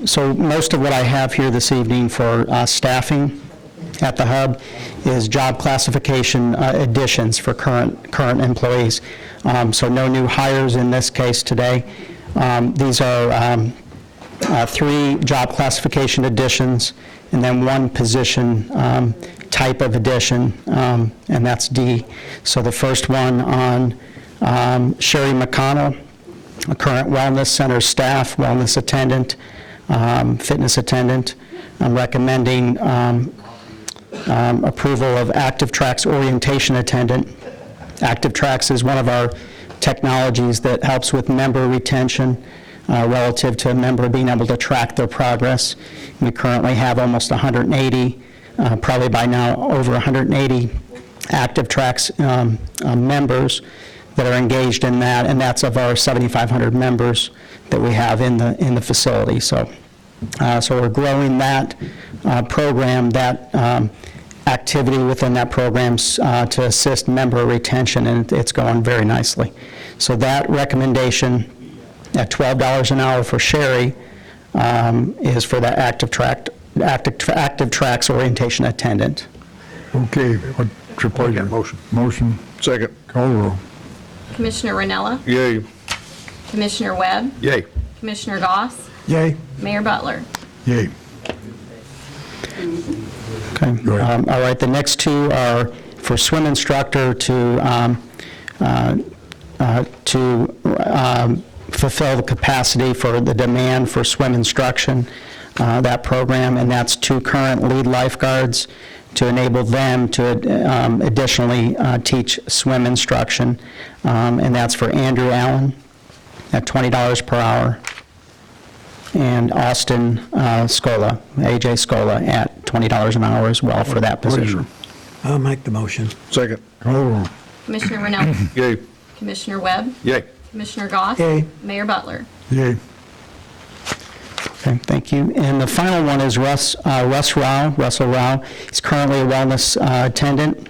So most of what I have here this evening for staffing at the hub is job classification additions for current employees. So no new hires in this case today. These are 3 job classification additions and then 1 position type of addition, and that's D. So the first one on Sherry McConnell, a current wellness center staff, wellness attendant, fitness attendant. I'm recommending approval of Active Tracks orientation attendant. Active Tracks is one of our technologies that helps with member retention relative to a member being able to track their progress. We currently have almost 180, probably by now over 180 Active Tracks members that are engaged in that, and that's of our 7,500 members that we have in the facility. So we're growing that program, that activity within that program to assist member retention, and it's going very nicely. So that recommendation at $12 an hour for Sherry is for that Active Tracks orientation attendant. Okay, what's your pleasure? Motion. Second. Call the roll. Commissioner Ranella? Yay. Commissioner Webb? Yay. Commissioner Goss? Yay. Mayor Butler? Yay. Okay. All right, the next 2 are for swim instructor to fulfill the capacity for the demand for swim instruction, that program, and that's 2 current lead lifeguards to enable them to additionally teach swim instruction, and that's for Andrew Allen at $20 per hour, and Austin Scola, AJ Scola, at $20 an hour as well for that position. I'll make the motion. Second. Oh, Commissioner Ranella. Yay. Commissioner Webb. Yay. Commissioner Goss. Yay. Mayor Butler. yay. Okay, thank you. And the final one is Russell Rao. He's currently a wellness attendant.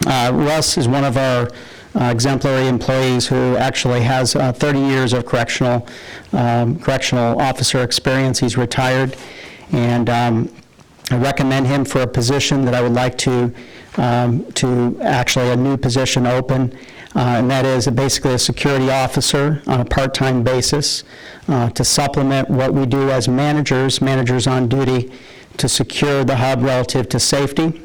Russ is one of our exemplary employees who actually has 30 years of correctional officer experience. He's retired, and I recommend him for a position that I would like to actually a new position open, and that is basically a security officer on a part-time basis to supplement what we do as managers on duty to secure the hub relative to safety.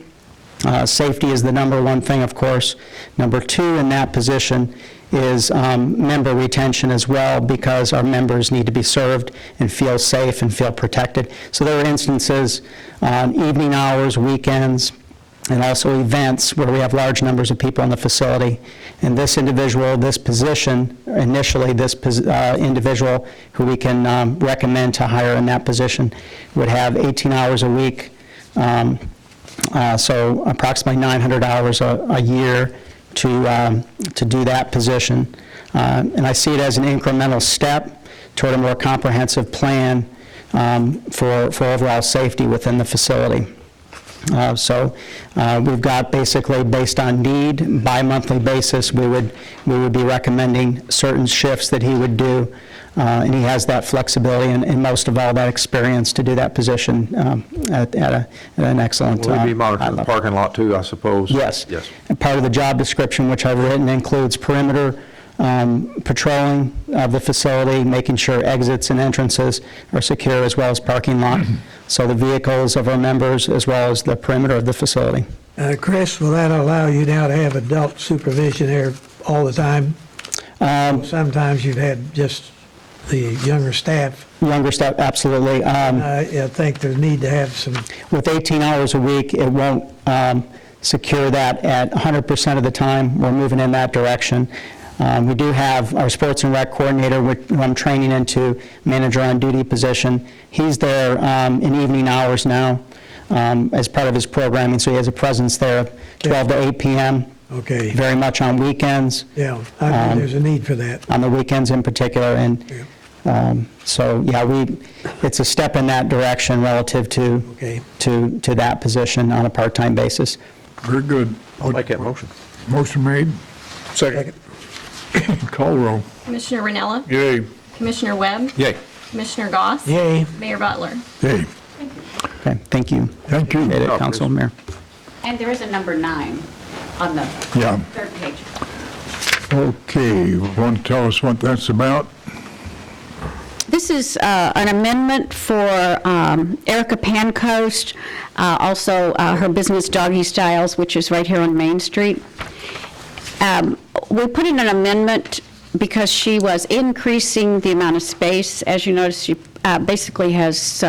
Safety is the number one thing, of course. Number two in that position is member retention as well, because our members need to be served and feel safe and feel protected. So there are instances on evening hours, weekends, and also events where we have large numbers of people in the facility. And this individual, this position, initially this individual who we can recommend to hire in that position would have 18 hours a week, so approximately 900 hours a year to do that position. And I see it as an incremental step toward a more comprehensive plan for overall safety within the facility. So we've got basically, based on need, bi-monthly basis, we would be recommending certain shifts that he would do, and he has that flexibility and most of all that experience to do that position at an excellent Will we be monitoring high the level. parking lot too, I suppose? Yes. Yes. And part of the job description, which I've written, includes perimeter patrolling of the facility, making sure exits and entrances are secure, as well as parking lot. So the vehicles of our members, as well as the perimeter of the facility. Chris, will that allow you now to have adult supervision there all the time? Sometimes you've had just the younger staff. Younger staff, absolutely. I think there's need to have some. With 18 hours a week, it won't secure that at 100% of the time. We're moving in that direction. We do have our sports and rec coordinator, who I'm training into manager on duty position. He's there in evening hours now as part of his programming, so he has a presence there 12 to 8 p.m. Okay. Very much on weekends. Yeah, I think there's a need for that. On the weekends in particular, and so yeah, it's a step in that direction relative to to that position on a part-time basis. Very good. I'll make that motion. Motion made. Second. Call roll. Commissioner Ranella. Yay. Commissioner Webb. Yay. Commissioner Goss. Yay. Mayor Butler. Yay. Okay, thank you. Thank you. Appreciate it, Council Mayor. And there is a number 9 on the Yeah. third page. Okay, want to tell us what that's about? This is an amendment for Erica Pancoast, also her business Doggy Styles, which is right here on Main Street. We put in an amendment because she was increasing the amount of space. As you notice, she basically has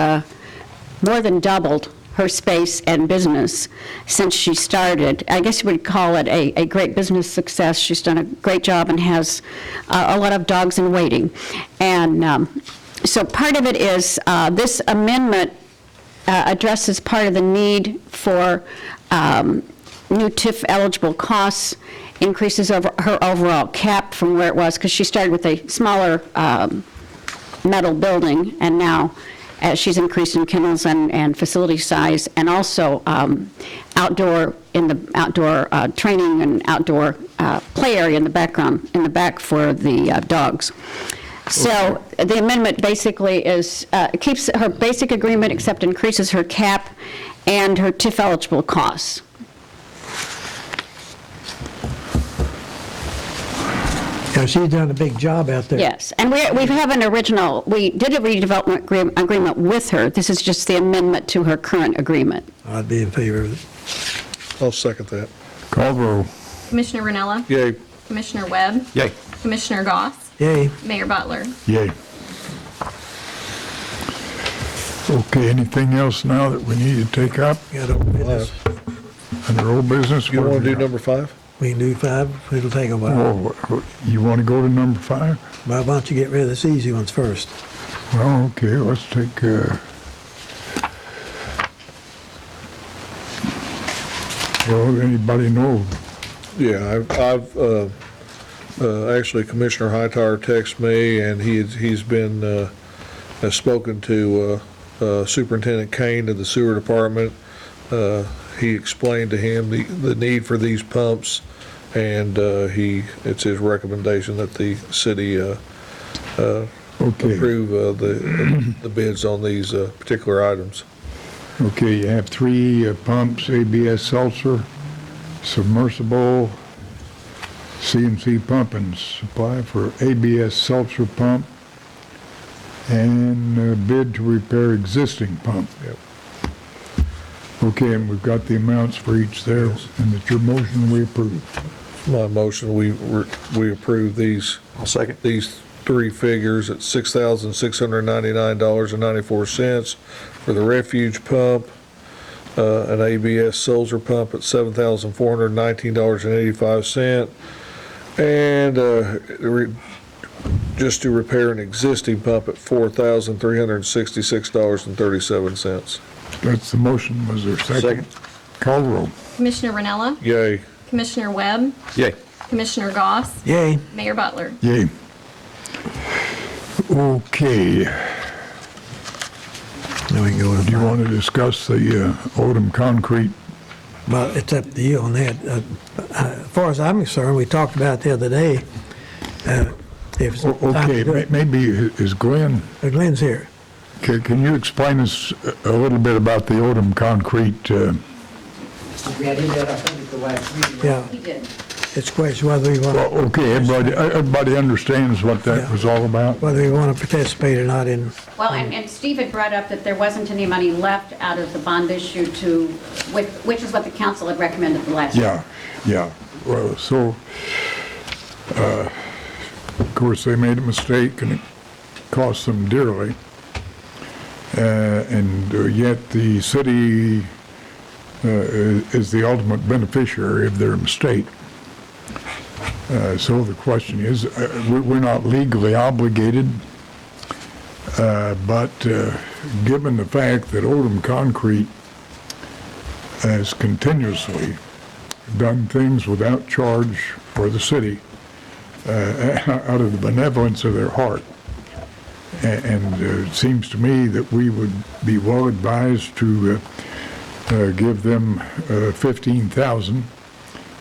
more than doubled her space and business since she started. I guess you would call it a great business success. She's done a great job and has a lot of dogs in waiting. And so part of it is this amendment addresses part of the need for new TIF eligible costs, increases of her overall cap from where it was, because she started with a smaller metal building, and now she's increased in kennels and facility size, and also outdoor training and outdoor play area in the back for the dogs. So the amendment basically is keeps her basic agreement except increases her cap and her TIF eligible costs. Yeah, she's done a big job out there. Yes, and we have an original, we did a redevelopment agreement with her. This is just the amendment to her current agreement. I'd be in favor of it. I'll second that. Call roll. Commissioner Ranella. Yay. Commissioner Webb. Yay. Commissioner Goss. Yay. Mayor Butler. Yay. Okay, anything else now that we need to take up? Got old business. Under old business? You what want do to we do got? number 5? We can do 5, it'll take a while. Oh, you want to go to number 5? Why don't you get rid of this easy ones first? Well, okay, let's take, well, anybody know? Yeah, I've actually, Commissioner Hightower texted me, and he's been, has spoken to Superintendent Kane of the Sewer Department. He explained to him the need for these pumps, and it's his recommendation that the city approve the bids on these particular items. Okay, you have 3 pumps, ABS Seltzer, submersible, CNC pump and supply for ABS Seltzer pump, and a bid to repair existing pump. Yep. Okay, and we've got the amounts for each there, and it's your motion we approve. My motion, we approve these. I'll second. These 3 figures at $6,699.94 for the refuge pump, an ABS Soldier pump at $7,419.85, and just to repair an existing pump at $4,366.37. That's the motion. Was there a second? Second. Call the roll. Commissioner Ranella, Yay. Commissioner Webb, Yay. Commissioner Goss, Yay. Mayor Butler. Yay. Okay. Now we can go to. Do you want to discuss the Odom concrete? Well, it's up to you on that. As far as I'm concerned, we talked about it the other day. If it's time Okay, to do it. maybe is Glenn, Glenn's here. can you explain us a little bit about the Odom concrete? Yeah, he did, I think, at the last meeting. Yeah, He did. it's a question whether we want Well, okay, everybody understands what that was all about? whether we want to participate or not in. Well, and Steve had brought up that there wasn't any money left out of the bond issue which is what the council had recommended the last year. Yeah. Well, so, of course, they made a mistake and it cost them dearly. And yet the city is the ultimate beneficiary of their mistake. So the question is, we're not legally obligated, but given the fact that Odom Concrete has continuously done things without charge for the city, out of the benevolence of their heart, and it seems to me that we would be well advised to give them $15,000.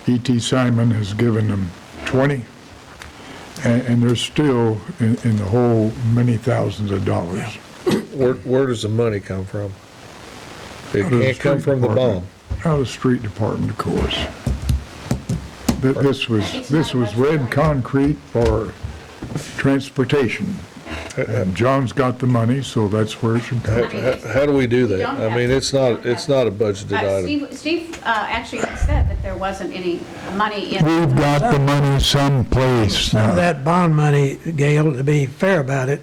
E.T. Simon has given them 20, and they're still in the hole many thousands of dollars. Where does the money come from? It Out of the can't come street from the department. bond. Out of the street department, of course. This was red concrete for transportation. And John's got the money, so that's where it should come. How do we do that? don't I have mean, to. it's not a budgeted item. Steve actually had said that there wasn't any money in. We've got the money someplace Some of now. that bond money, Gail, to be fair about it,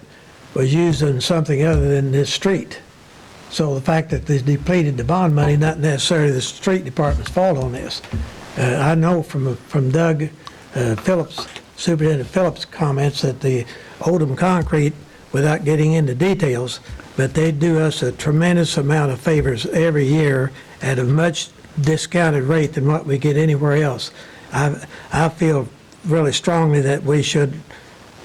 was used in something other than this street. So the fact that they depleted the bond money, not necessarily the street department's fault on this. I know from Doug Phillips, Superintendent Phillips' comments that the Odom Concrete, without getting into details, but they do us a tremendous amount of favors every year at a much discounted rate than what we get anywhere else. I feel really strongly that we should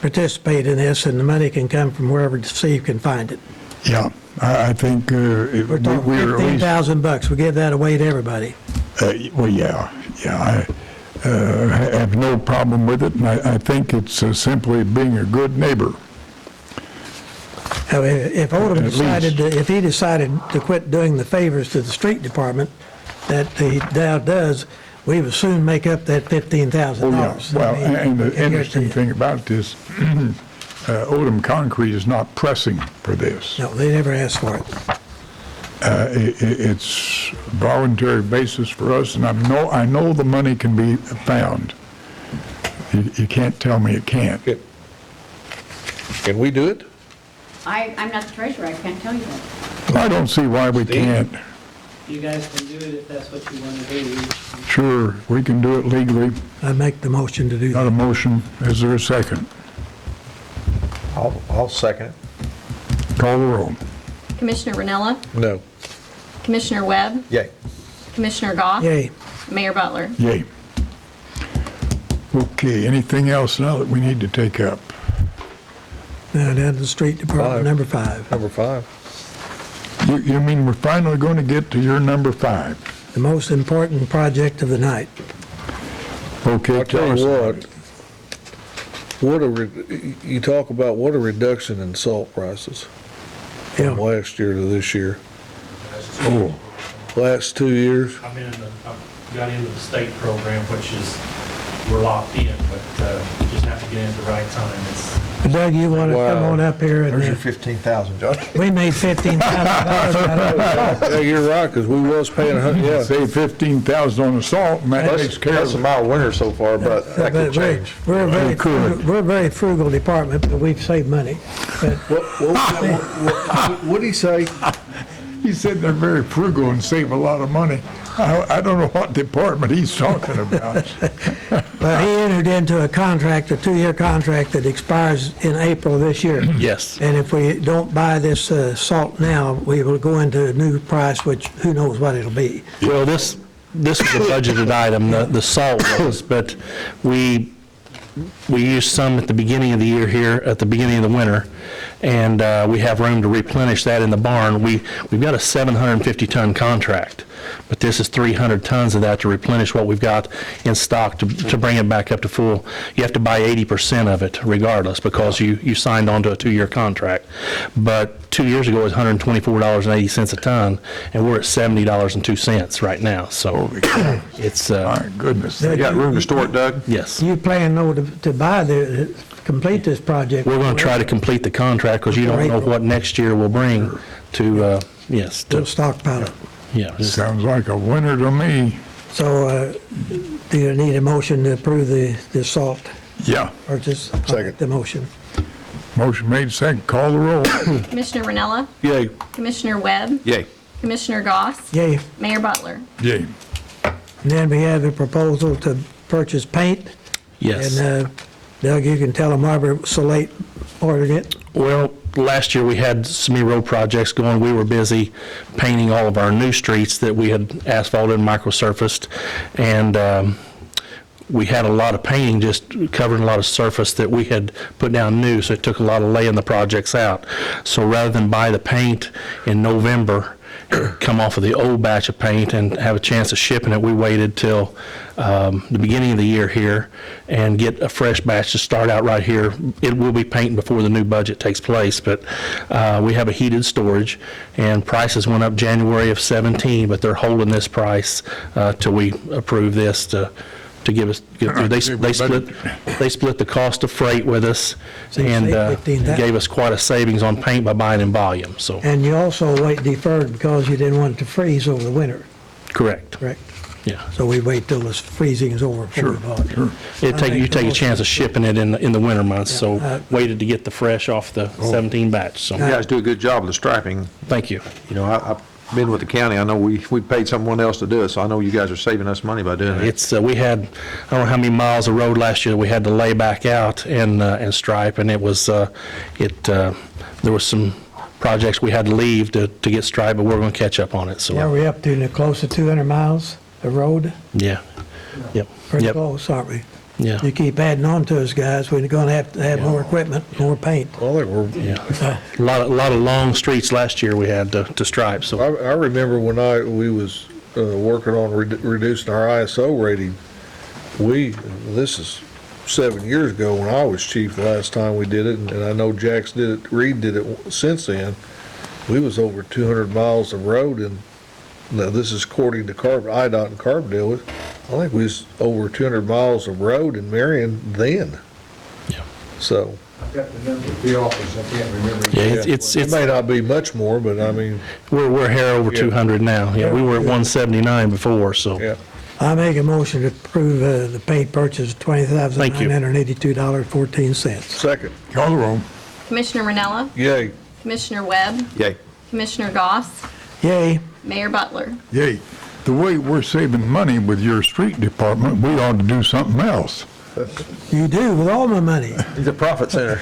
participate in this, and the money can come from wherever Steve can find it. Yeah, I think We're talking we're at least, $15,000. We give that away to everybody. well, yeah, I have no problem with it, and I think it's simply being a good neighbor. If Odom At decided, if he decided to quit doing the favors to the street department that he now does, we would soon make up that $15,000. Oh, yeah. Well, and the interesting thing about this, Odom Concrete is not pressing for this. No, they never asked for it. It's voluntary basis for us, and I know the money can be found. You can't tell me it can't. Can we do it? I'm not the treasurer, I can't tell you that. I don't see why we can't. You guys can do it if that's what you want to do. Sure, we can do it legally. I make the motion to do Got a that. motion. Is there a second? I'll second it. Call the roll. Commissioner Ranella, No. Commissioner Webb, Yay. Commissioner Goss, Yay. Mayor Butler. Yay. Okay, anything else now that we need to take up? Now down to the street department, number 5. Number 5. You mean we're finally going to get to your number 5? The most important project of the night. Okay, I'll tell tell us. you what, you talk about what a reduction in salt prices Yeah. from last year to this year. Oh, Last 2 years, I got into the state program, which is, we're locked in, but just have to get in at the right time. Doug, you want to come on up here? There's your And 15,000, Josh. we made $15,000 out of it. yeah, you're right, because we was paying, yeah. save 15,000 on the salt, and that takes care That's a of it. mild winter so far, but that could But change. we're a very, could. we're a very frugal department, but we've saved money. But What'd he say? He said they're very frugal and save a lot of money. I don't know what department he's talking about. Well, he entered into a contract, a 2-year contract that expires in April of this year. Yes. And if we don't buy this salt now, we will go into a new price, which who knows what it'll be. Well, this was a budgeted item, the salt was, but we used some at the beginning of the year here, at the beginning of the winter, and we have room to replenish that in the barn. We've got a 750-ton contract, but this is 300 tons of that to replenish what we've got in stock to bring it back up to full. You have to buy 80% of it regardless, because you signed on to a 2-year contract. But 2 years ago, it was $124.80 a ton, and we're at $70.02 right now, so it's, My goodness. You got room to store it, Doug? yes. You plan, though, to buy complete this project? We're going to try to complete the contract, because you don't know what next year will bring to, yes, We'll to, stockpile it. yeah. Sounds like a winner to me. So do you need a motion to approve the salt Yeah. purchase? Second. The motion. Motion made, second. Call the roll. Commissioner Ranella, Yay. Commissioner Webb, Yay. Commissioner Goss, Yay. Mayor Butler. Yay. And then we have a proposal to purchase paint. Yes. And Doug, you can tell them why we're so late ordering it. Well, last year we had so many road projects going. We were busy painting all of our new streets that we had asphalted and microsurfaced. And we had a lot of painting, just covering a lot of surface that we had put down new, so it took a lot of laying the projects out. So rather than buy the paint in November, come off of the old batch of paint and have a chance of shipping it, we waited till the beginning of the year here and get a fresh batch to start out right here. It will be painting before the new budget takes place, but we have a heated storage, and prices went up January of 17, but they're holding this price till we approve this to give us, they split the cost of freight with us, So you and save $15,000. gave us quite a savings on paint by buying in volume, so, And you also deferred because you didn't want it to freeze over the winter, correct, correct? yeah. So we wait till the freezing is over before we bought it. Sure. You take a chance of shipping it in the winter months, so Yeah, waited to get the fresh off the 17 batch, so, You guys do a good job of the striping. thank you. You know, I've been with the county. I know we paid someone else to do it, so I know you guys are saving us money by doing it. It's, we had, I don't know how many miles of road last year we had to lay back out and stripe, and it was, there was some projects we had to leave to get striped, but we're going to catch up on it, Are so, we up to close to 200 miles of road? yeah. Yep, Pretty yep, close, aren't we? yeah, You keep adding on to us, guys, we're going to have more equipment, more paint. Well, I think we're, yeah. A lot of long streets last year we had to stripe, so, I remember when we was working on reducing our ISO rating, this is 7 years ago when I was chief the last time we did it, and I know Jax did it, Reed did it since then. We was over 200 miles of road, and now this is according to IDOT and Carbondale. I think we was over 200 miles of road in Marion then. Yeah. So, I've got the number of the office, I can't remember. yeah, it's, it may not be much more, but I mean, we're here over 200 now, yeah, we were at 179 before, so. yeah. I make a motion to approve the paint purchase of Thank you. $20,982.14. Second. Call the roll. Commissioner Ranella, Yay. Commissioner Webb, Yay. Commissioner Goss, Yay. Mayor Butler. Yay. The way we're saving money with your street department, we ought to do something else. You do with all my money. He's a profit center.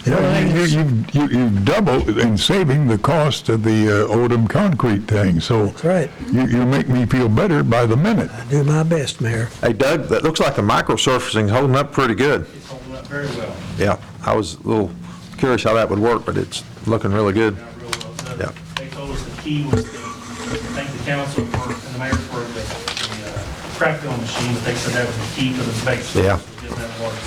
You've doubled in saving the cost of the Odom concrete thing, so. That's right. You make me feel better by the minute. I do my best, Mayor. Hey, Doug, that looks like the microsurfacing's holding up pretty good. It's holding up very well. Yeah, I was a little curious how that would work, but it's looking really good. Not real well. Yeah. They told us the key was to thank the council for, and the mayor for the crack fill machine, but they said that was the key to the base. Yeah.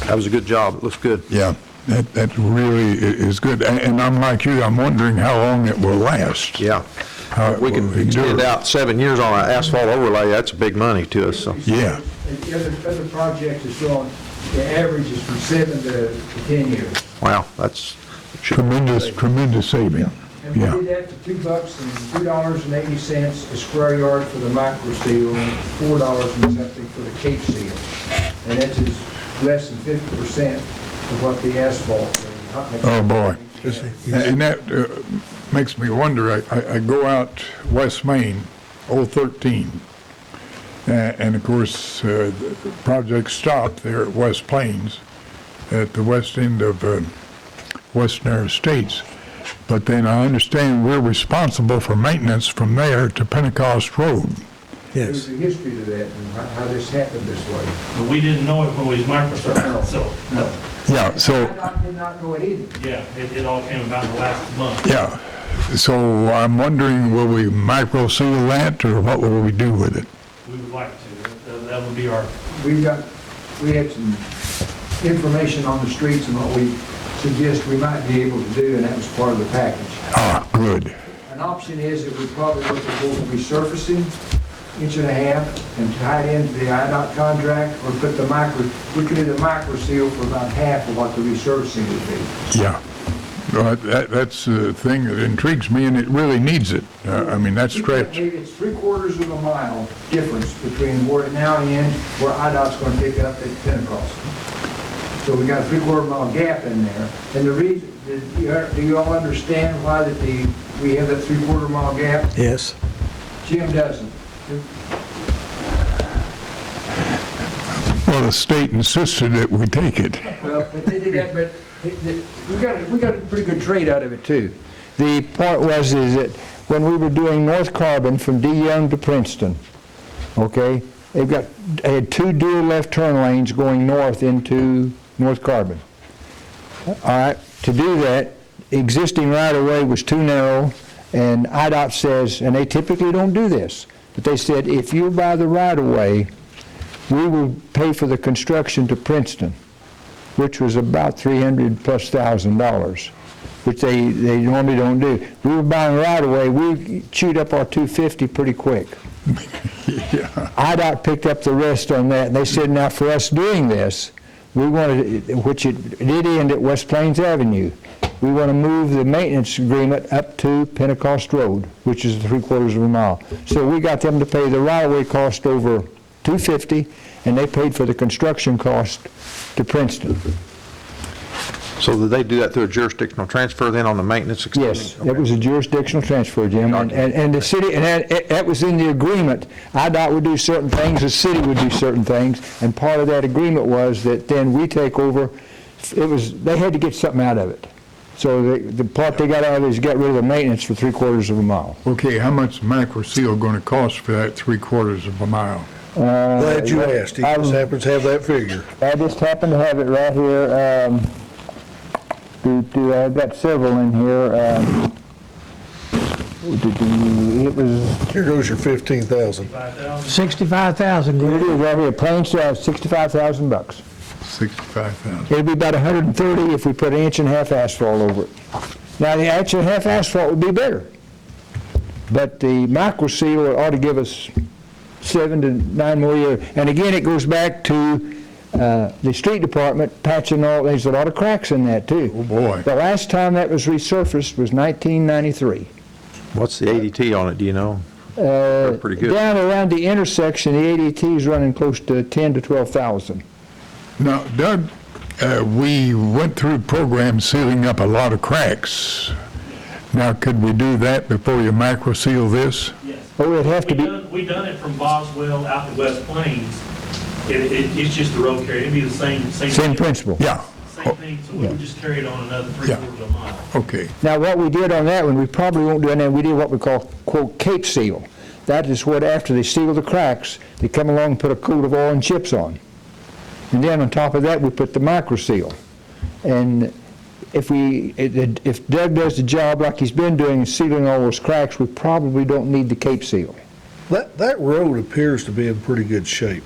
That was a good job. It looks good. Yeah, that really is good. And I'm like you, I'm wondering how long it will last. Yeah. How it We can will extend endure. out 7 years on an asphalt overlay. That's big money to us, so. Yeah. The other projects is going, the average is from 7 to 10 years. Wow, that's. Tremendous saving. And we Yeah. did that for $2.80 a square yard for the micro seal and $4 and something for the cape seal. And that's less than 50% of what the asphalt. Oh, boy. And that makes me wonder, I go out West Main, 013, and of course, the project stopped there at West Plains, at the west end of Western Estates. But then I understand we're responsible for maintenance from there to Pentecost Road. There's a history to that and how this happened this way. But we didn't know it when we was microsurfacing, so, no. Yeah, so, I did not know it either. Yeah, it all came about in the last month. yeah. So I'm wondering, will we micro seal that, or what will we do with it? We would like to. That would be our, We had some information on the streets and what we suggest we might be able to do, and that was part of the package. Ah, good. An option is that we probably look at both resurfacing, 1.5 inches, and tie it into the IDOT contract, or put the we could do the micro seal for about half of what the resurfacing would be. Yeah. That's the thing that intrigues me, and it really needs it. I mean, that stretch. It's 3/4 of a mile difference between where it now ends, where IDOT's going to pick up at Pentecost. So we got a 3/4 mile gap in there. And the reason, do you all understand why that we have that 3/4 mile gap? Yes. Jim doesn't. Well, the state insisted that we take it. Well, but they did that, but we got a pretty good trade out of it too. The point was is that when we were doing North Carbon from D. Young to Princeton, okay, they had 2 dual left turn lanes going north into North Carbon. All right, to do that, existing right-of-way was too narrow, and IDOT says, and they typically don't do this, but they said, if you buy the right-of-way, we will pay for the construction to Princeton, which was about $300,000+, which they normally don't do. We were buying right-of-way, we chewed up our $250 pretty quick. Yeah. IDOT picked up the rest on that, and they said, now for us doing this, we wanted, which it did end at West Plains Avenue, we want to move the maintenance agreement up to Pentecost Road, which is 3/4 of a mile. So we got them to pay the right-of-way cost over $250, and they paid for the construction cost to Princeton. So did they do that through a jurisdictional transfer then on the maintenance extension? Yes, it was a jurisdictional transfer, Jim, and the city, and that was in the agreement. IDOT would do certain things, the city would do certain things, and part of that agreement was that then we take over. They had to get something out of it. So the part they got out of it is get rid of the maintenance for 3/4 of a mile. Okay, how much micro seal going to cost for that 3/4 of a mile? Glad you asked. He just happens to have that figure. I just happen to have it right here. I've got several in here. It was. Here goes your 15,000. 65,000. Here it is right here, plain size, $65,000. 65,000. It'd be about 130 if we put 1.5 inches asphalt over it. Now, the 1.5 inches asphalt would be better, but the micro seal ought to give us 7 to 9 more years. And again, it goes back to the street department patching all. There's a lot of cracks in that too. Oh boy! The last time that was resurfaced was 1993. What's the ADT on it, do you know? Pretty good. Down around the intersection, the ADT is running close to 10 to 12,000. Now, Doug, we went through programs sealing up a lot of cracks. Now, could we do that before you macro seal this? Yes. Oh, it'd have to be, We done it from Boswell out to West Plains. It's just the road carrier. It'd be the same principle. Yeah, Same thing, so we would just carry it on another three-quarters of a mile. okay. Now, what we did on that one, we probably won't do it, and we did what we call, quote, cape seal. That is what, after they seal the cracks, they come along and put a coat of oil and chips on. And then on top of that, we put the micro seal. And if Doug does the job like he's been doing, sealing all those cracks, we probably don't need the cape seal. That road appears to be in pretty good shape.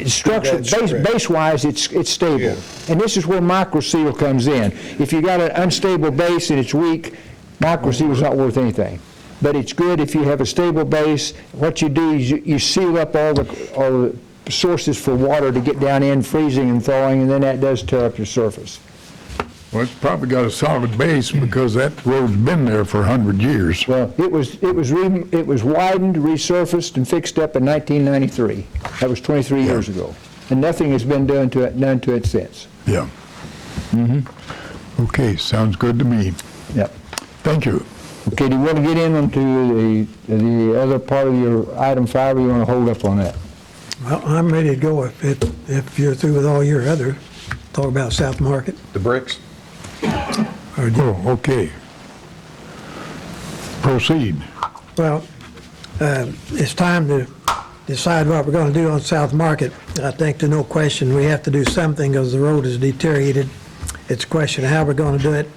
Structure, base-wise, it's stable. Yeah. And this is where micro seal comes in. If you got an unstable base and it's weak, micro seal is not worth anything. But it's good if you have a stable base. What you do is you seal up all the sources for water to get down in, freezing and thawing, and then that does tear up your surface. Well, it's probably got a solid base because that road's been there for 100 years. Well, it was widened, resurfaced, and fixed up in 1993. That was 23 years ago. And nothing has been done to it since. Yeah. Okay, sounds good to me. Yep. Thank you. Okay, do you want to get in onto the other part of your item 5, or you want to hold up on that? Well, I'm ready to go if you're through with all your other, talk about South Market. The bricks? Oh, okay. Proceed. Well, it's time to decide what we're going to do on South Market. I think there's no question we have to do something because the road is deteriorated. It's a question of how we're going to do it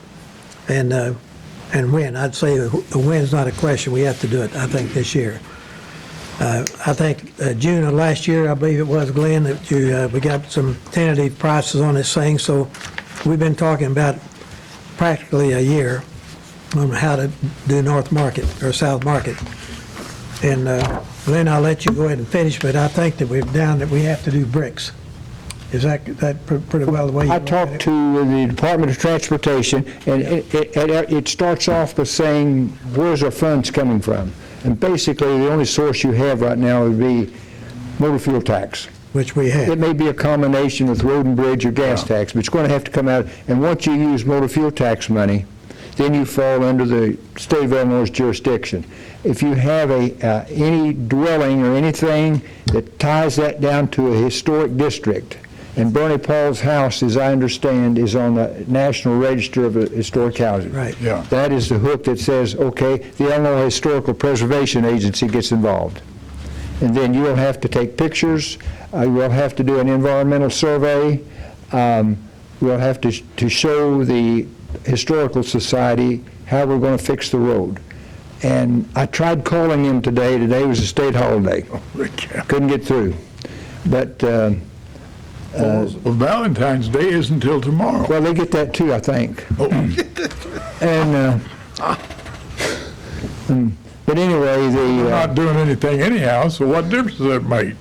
and when. I'd say the when's not a question. We have to do it, I think, this year. I think June of last year, I believe it was, Glenn, that we got some tentative prices on this thing. So we've been talking about practically a year on how to do North Market or South Market. And Glenn, I'll let you go ahead and finish, but I think that we've down that we have to do bricks. Is that pretty well the way you I talked to the Department of Transportation, and it starts off by saying, where's our funds coming from? And basically, the only source you have right now would be motor fuel tax. Which we have. It may be a combination with road and bridge or gas tax, but it's going to have to come out. And once you use motor fuel tax money, then you fall under the state of Illinois' jurisdiction. If you have any dwelling or anything that ties that down to a historic district, and Bernie Paul's house, as I understand, is on the National Register of Historic Houses. Right. Yeah. That is the hook that says, okay, the Illinois Historical Preservation Agency gets involved. And then you will have to take pictures, you will have to do an environmental survey, we'll have to show the Historical Society how we're going to fix the road. And I tried calling him today. Today was a state holiday. Couldn't get through. But well, Valentine's Day isn't until tomorrow. well, they get that too, I think. And but anyway, We're not doing anything anyhow, so what difference does that make?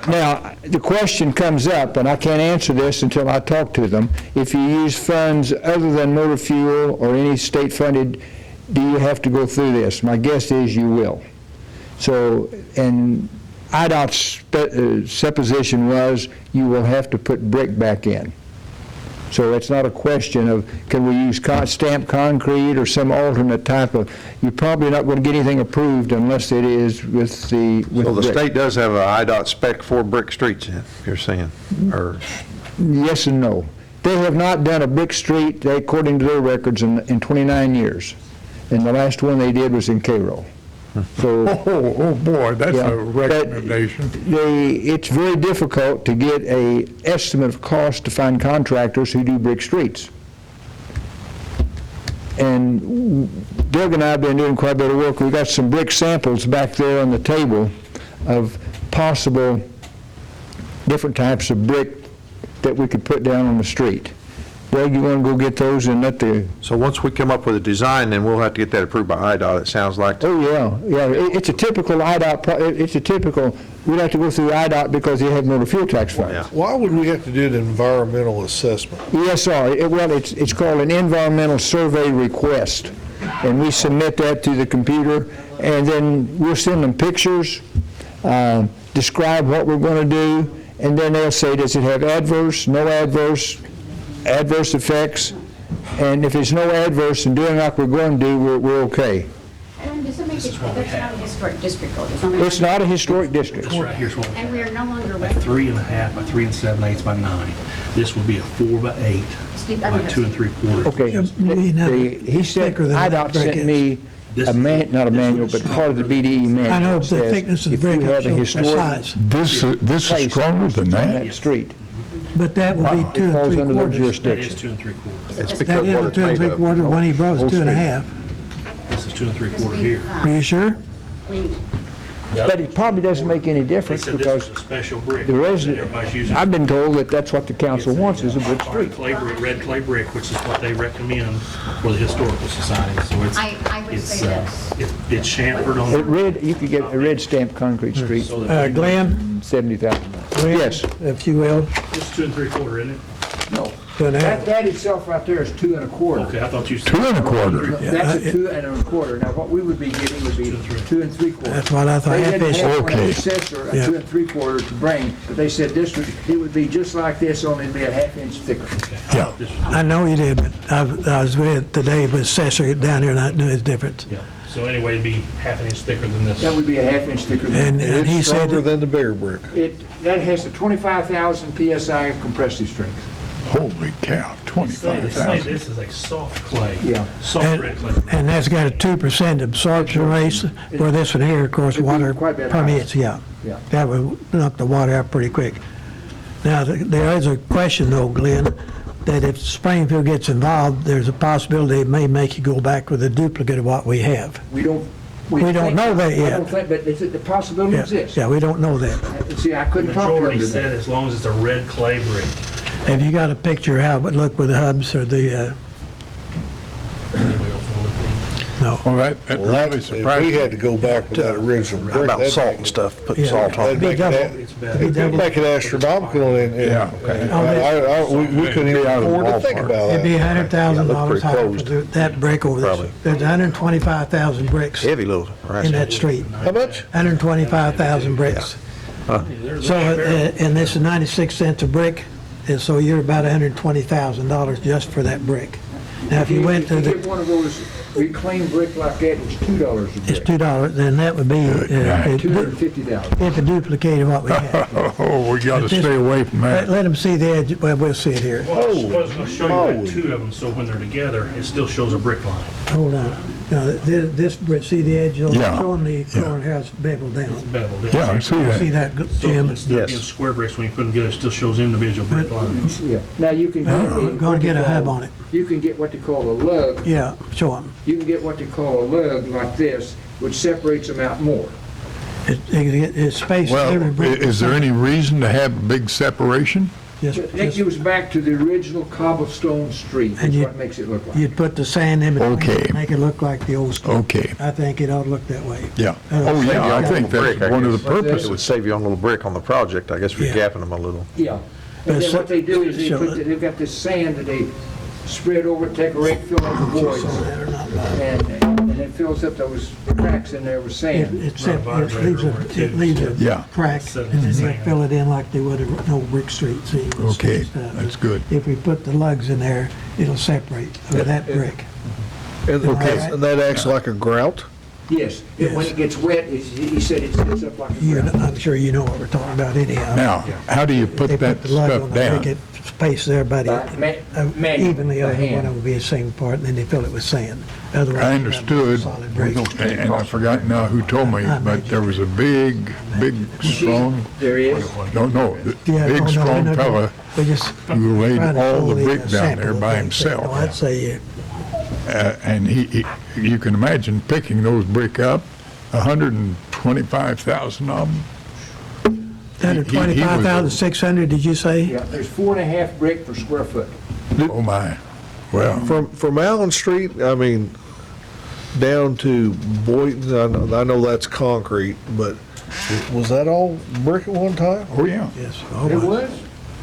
now the question comes up, and I can't answer this until I talk to them. If you use funds other than motor fuel or any state-funded, do you have to go through this? My guess is you will. So, and IDOT's supposition was you will have to put brick back in. So it's not a question of can we use stamped concrete or some alternate type of, you're probably not going to get anything approved unless it is with So the brick. state does have a IDOT spec for brick streets, you're saying, or? Yes and no. They have not done a brick street, according to their records, in 29 years. And the last one they did was in Cairo. So, Oh boy, that's yeah, a recommendation. it's very difficult to get an estimate of cost to find contractors who do brick streets. And Doug and I have been doing quite a bit of work. We've got some brick samples back there on the table of possible different types of brick that we could put down on the street. Doug, you want to go get those and let the... So once we come up with a design, then we'll have to get that approved by IDOT, it sounds like. Oh, yeah. It's a typical IDOT, we'd have to go through IDOT because they have motor fuel tax funds. Why would we have to do an environmental assessment? ESR, well, it's called an environmental survey request. And we submit that to the computer, and then we'll send them pictures, describe what we're going to do, and then they'll say, does it have adverse, no adverse, adverse effects, and if it's no adverse and doing like we're going to do, we're okay. And does it make it, that's not a historic district, though, does it? It's not a historic district. This right here's what we And we are no longer. a 3.5 by 3 7/8 by 9. This will be a 4 by 8 by 2 3/4. Okay, he said, IDOT sent me a not a manual, but part of the BDE manual. I know the says thickness of the if you brick have a shows the historic size. This is place stronger than on that? street. But that would be It 2 falls under their 3/4. That is jurisdiction. 2 3/4. It's That because is what a it's 2 made of. 3/4, when he brought us 2 1/2. This is 2 3/4 here. Are you sure? But it probably doesn't make any They difference said this because was a special brick. the that resident, everybody's using. I've been told that that's what the council wants is a brick street. Clay brick, red clay brick, which is what they recommend for the historical society. So it's I would it's say this. it's chamfered on. A red, you could get a red stamped concrete street, Glenn, $70,000. Glenn, Yes. if you will. It's 2 3/4, isn't it? No. 2 1/2. That itself right there is 2 1/4. Okay, I thought you said. 2 1/4. That's a 2 1/4. Now, what we would be getting would be 2 3/4. That's what I thought. They didn't Half-inch. have one Okay. assessor, a Yeah. 2 3/4 to bring, but they said this would, it would be just like this, only it'd be a half-inch thicker. Yeah. I know you did, but I was with today with Assessor down here and I knew it's different. Yeah. So anyway, it'd be 1/2 inch thicker than this. That would be a half-inch thicker. And he It's said, stronger than the bigger brick. That has a 25,000 PSI of compressive strength. Holy cow, They say 25,000. this is a soft clay. Yeah. Soft red clay. and that's got a 2% absorption rate, where this one here, of course, It'd be water quite a bit permeates, yeah. Yeah. That would knock the water out pretty quick. Now, there is a question though, Glenn, that if Springfield gets involved, there's a possibility it may make you go back with a duplicate of what we have. We don't. We don't think- know that I yet. don't think, but the possibility Yeah, exists. yeah, we don't know that. See, I couldn't talk to Majority them said today. as long as it's a red clay brick. Have you got a picture how it would look with the hubs or the, no? Well, that really If we surprised had me. to go back with that original brick. About that'd salt make and it- stuff, put Yeah. salt on That'd it. make double. it, It's Be bad. double. make it astronomical and, Yeah. we couldn't even afford to think about It'd be that. $100,000 pretty higher for that brick over there. Probably. There's 125,000 bricks Heavy little. in that street. How much? 125,000 bricks. So, and this is 96 cents a brick, and so you're about $120,000 just for that brick. Now, if you went to If you get the, one of those reclaimed brick like that, it's $2 a it's brick. $2, then that would be, $250,000. if it duplicated what we have. Oh, we got to stay away from that. Let them see the edge, well, we'll see it here. Well, I was going to show you that two of them, so when they're together, it still shows a brick line. Hold on. Now, this brick, see the edge, Yeah. showing the corner how it's beveled down. Beveled. Yeah, I see See that. that, So Jim? instead of being square bricks, when you put them together, it still shows individual brick lines. Yeah. Now, you can get. Gonna get a hub on it. You can get what they call a lug. Yeah, show them. You can get what they call a lug like this, which separates them out more. It's spaced every Well, brick. is there any reason to have a big separation? That goes back to the original cobblestone street, And is you- what makes it look like. You'd put the sand in between, Okay. make it look like the old school. Okay. I think it ought to look that way. Yeah. Oh, Oh, yeah, I think that's one of the It would purposes. save you on a little brick on the project, I guess, for Yeah. gapping them a little. Yeah. And then what they do is Show it. they've got this sand that they spread over, take a rake, fill up the voids, and it fills up those cracks in there with sand. It leaves Yeah. a crack, and then they fill it in like they would an old brick street, see? it's Okay, spaced out. that's good. If we put the lugs in there, it'll separate that brick. And that acts like a grout? Yes, when it gets wet, he said it sits up like a ground. I'm sure you know what we're talking about anyhow. Now, how do you put They that the lug stuff on the brick, down? it spaces everybody manual, evenly by over, hand. one of them will be the same part, and then they fill it with sand. Otherwise, I you have understood, solid brick. and I forgot now who told me, but there was a big, strong, There is. no, Yeah, no, big, no, strong no, no. fella We just who laid trying to all the pull brick down sample there of by things. No, himself. I'd say And you can imagine picking those brick up, 125,000 of them. 125,600, did you say? Yeah, there's 4.5 brick per square foot. Oh, my. Well, From Allen Street, I mean, down to Boynton, I know that's concrete, but was that all brick at one time? oh, yeah, Yes. It was?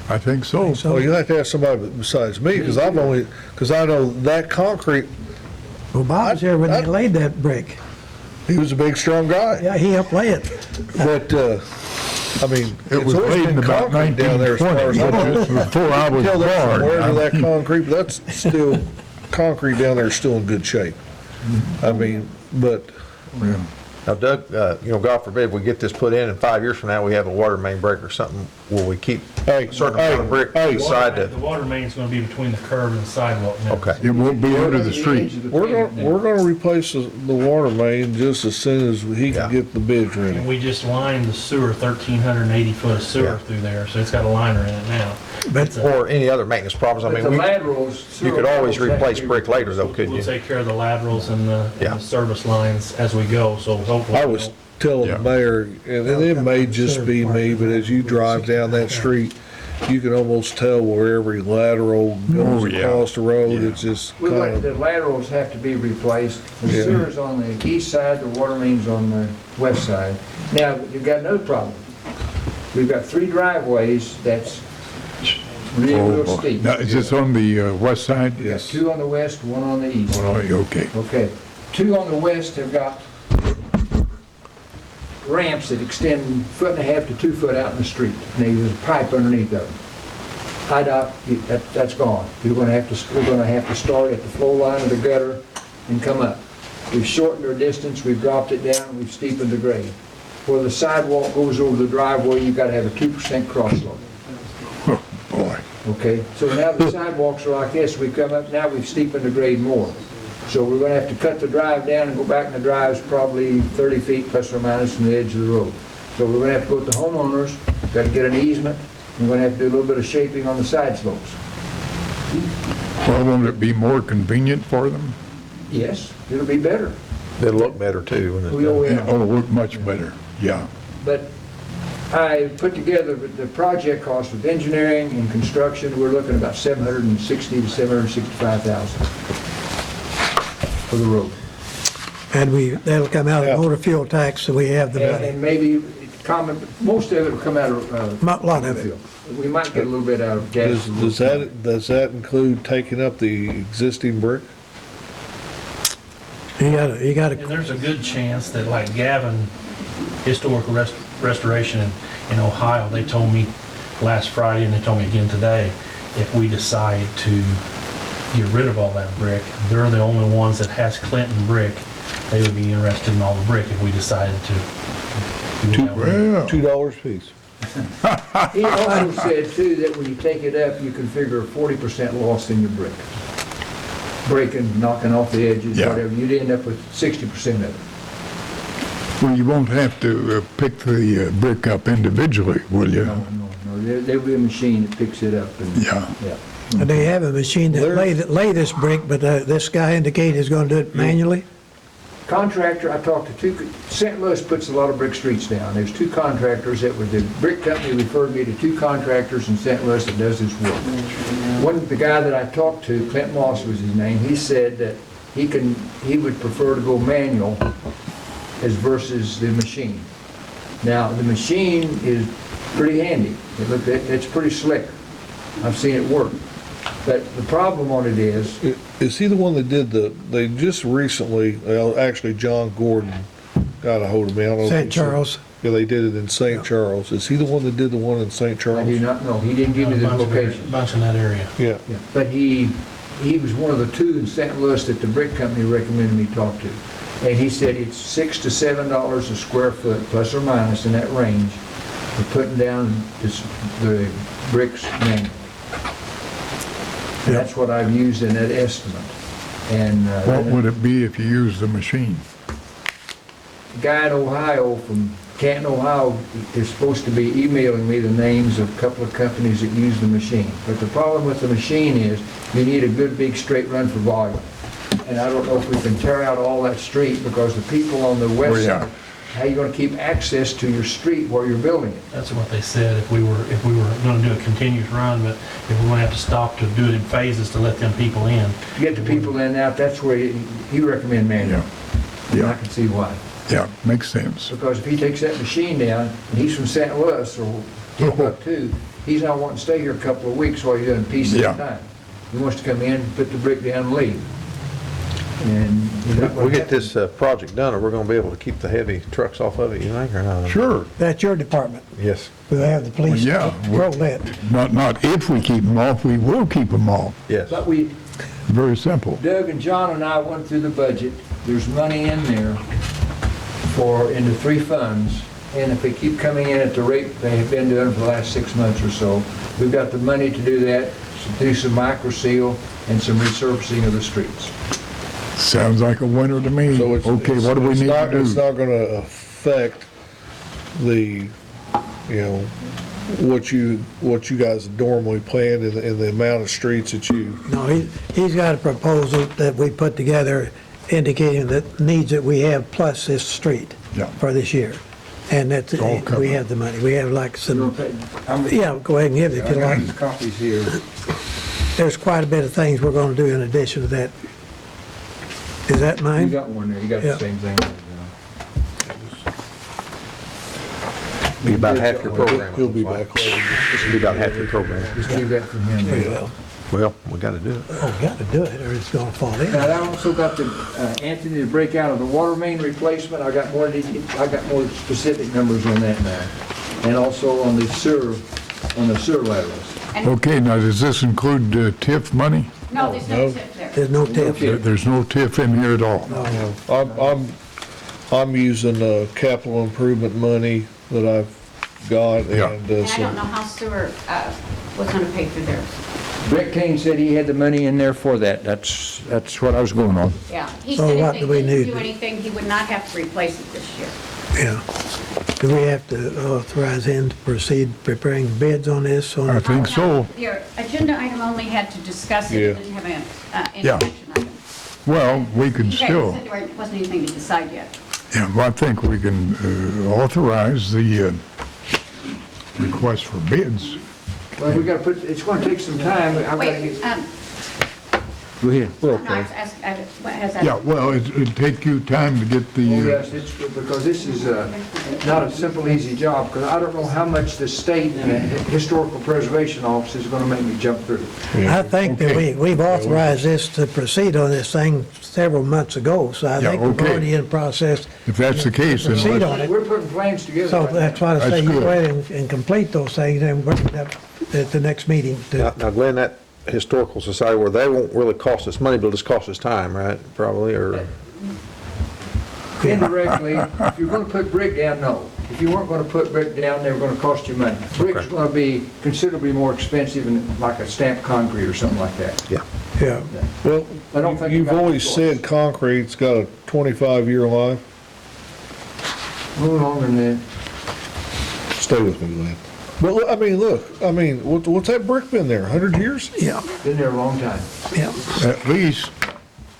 I think so. Well, you have to have somebody besides me, because I know that concrete, Well, Bob was here when they laid that brick. he was a big, strong guy. Yeah, he helped lay it. But, I mean, It it's was always laid in been about concrete down there as far as 1920, I know. before I was Tell that born. wherever that concrete, but that's still concrete down there is still in good shape. I mean, but Now, Doug, God forbid, we get this put in 5 years from now, we have a water main break or something, will we keep a certain amount of brick beside The water main's gonna be between the curb and the sidewalk now. Okay. It won't be under the street. we're gonna replace the water main just as soon as he can get the bids And ready. we just lined the sewer, 1,380 foot of sewer through there, so it's got a liner in it now. or any other maintenance problems. I But mean, the we, laterals. you could always replace brick later though, couldn't We'll you? take care of the laterals and the service lines as we go, so hopefully. I was telling the mayor, and it may just be me, but as you drive down that street, you can almost tell where every lateral goes across the road. It's just We kind want, of, the laterals have to be replaced. The Yeah. sewer's on the east side, the water main's on the west side. Now, you've got another problem. We've got 3 driveways that's real steep. Now, is this on the west side? We've got 2 on the west, 1 on the east. Oh, okay. Okay. 2 on the west have got ramps that extend 1.5 to 2 foot out in the street. And there's a pipe underneath of them. That's gone. We're gonna have to start at the flow line of the gutter and come up. We've shortened our distance, we've dropped it down, we've steepened the grade. Where the sidewalk goes over the driveway, you've gotta have a 2% cross slope. Boy. Okay, so now the sidewalks are like this, we come up, now we've steepened the grade more. So we're gonna have to cut the drive down and go back, and the drive's probably 30 feet plus or minus from the edge of the road. So we're gonna have to go with the homeowners, gotta get an easement, we're gonna have to do a little bit of shaping on the side slopes. Well, won't it be more convenient for them? Yes, it'll be better. It'll look better too. When it's We always- done. It'll look much better, yeah. But I put together the project cost with engineering and construction, we're looking about $760,000 to $765,000 for the road. And that'll come out of motor fuel tax, so we have the money. And maybe, most of it will come out of. A lot of it. We might get a little bit out of gas. does that include taking up the existing brick? You gotta, And there's a good chance that like Gavin Historical Restoration in Ohio, they told me last Friday and they told me again today, if we decide to get rid of all that brick, they're the only ones that has Clinton brick. They would be interested in all the brick if we decided to. $2 a piece. He also said too that when you take it up, you can figure a 40% loss in your brick. Breaking, knocking off the edges, whatever, you'd end up with 60% of it. Well, you won't have to pick the brick up individually, will you? No, there'll be a machine that picks it up and. Yeah. and they have a machine that lay this brick, but this guy indicated he's gonna do it manually? Contractor, I talked to St. Louis puts a lot of brick streets down. There's 2 contractors that were, the brick company referred me to 2 contractors in St. Louis that does this work. The guy that I talked to, Clint Moss was his name, he said that he would prefer to go manual as versus the machine. Now, the machine is pretty handy. It's pretty slick. I've seen it work. But the problem on it is he the one that did they just recently, well, actually John Gordon got a hold of me. I don't know. St. Charles. Yeah, they did it in St. Charles. Is he the one that did the one in St. Charles? I do not know. He didn't give me the location. Bunch in that area. Yeah. But he was one of the 2 in St. Louis that the brick company recommended me talk to. And he said it's $6 to $7 a square foot, plus or minus in that range, for putting down the bricks manually. And that's what I've used in that estimate. And What would it be if you used the machine? the guy in Ohio from Canton, Ohio, is supposed to be emailing me the names of a couple of companies that use the machine. But the problem with the machine is you need a good big straight run for volume. And I don't know if we can tear out all that street because the people on the west side, how are you going to keep access to your street while you're building it? That's what they said, if we were gonna do a continuous run, but if we're gonna have to stop to do it in phases to let them people in. To get the people in and out, that's where you recommend manual. And I can see why. Yeah, makes sense. Because if he takes that machine down, and he's from St. Louis or Timbuktu, he's not wanting to stay here a couple of weeks while you're doing pieces at a time. He wants to come in, put the brick down and leave. And We get this project done, or we're gonna be able to keep the heavy trucks off of it, you think, or not? Sure. That's your department. Yes. We'll have the police Well, yeah. control that. Not if we keep them off, we will keep them off. Yes. But we Very simple. Doug and John and I went through the budget. There's money in there in the 3 funds, and if they keep coming in at the rate they have been doing for the last 6 months or so, we've got the money to do that, to do some micro seal and some resurfacing of the streets. Sounds like a winner to me. So it's, Okay, what do we need to It's do? not gonna affect the, what you guys normally planned in the amount of streets that you. No, he's got a proposal that we put together indicating the needs that we have plus this street Yeah. for this year. And that's, all covered. we have the money. We have like some, yeah, go ahead and give it if you I like. got copies here. There's quite a bit of things we're going to do in addition to that. Is that You mine? got one there, you got Yeah. the same thing. Be about half your program. He'll be back later. This will be about half your program. Just leave that for him. Very well. Well, we gotta do it. Oh, we got to do it or it's going to fall in. Now, I also got the, Anthony, to break out of the water main replacement, I got more specific numbers on that now. And also on the sewer laterals. Okay, now does this include TIF money? No, there's no tip there. There's no tip. There's no TIF in here at all. I'm using capital improvement money that I've got Yeah. and And I some. don't know how sewer was going to pay for theirs. Rick Kane said he had the money in there for that. That's what I was going on. Yeah, he So said what if do they we didn't need? do anything, he would not have to replace it this year. Yeah. Do we have to authorize him to proceed preparing bids on this? I think so. Your agenda item only had to discuss it, Yeah. it didn't have an Yeah. action item. Well, we can You guys still, said there wasn't anything to decide yet. yeah, well, I think we can authorize the request for bids. Well, we gotta put, it's gonna take some time. I've gotta Wait, get- Go ahead. no, I was asking, what has that? Yeah, well, it'd take you time to get Oh, the, yes, it's, because this is not a simple, easy job, because I don't know how much the state and the historical preservation office is gonna make me jump through. I think that Okay. we've authorized this to proceed on this thing several months ago, so I Yeah, think we're okay. already in process. if that's the case, then Proceed let's, on it. We're putting plans together So right that's now. why I say That's you go good. ahead and complete those things and bring it up at the next meeting. Now, Glenn, that historical society, where they won't really cost us money, but it'll just cost us time, right? Probably, or, Indirectly, if you're gonna put brick down, no. If you weren't gonna put brick down, they were gonna cost you money. Brick's gonna be considerably more expensive than like a stamped concrete or something like that. yeah. Yeah. Well, I don't think you you've got always the choice. said concrete's got a 25-year life. A little longer than that. Stay with me, Glenn. Well, I mean, look, what's that brick been there, 100 years? Yeah, Been there a long time. yeah. at least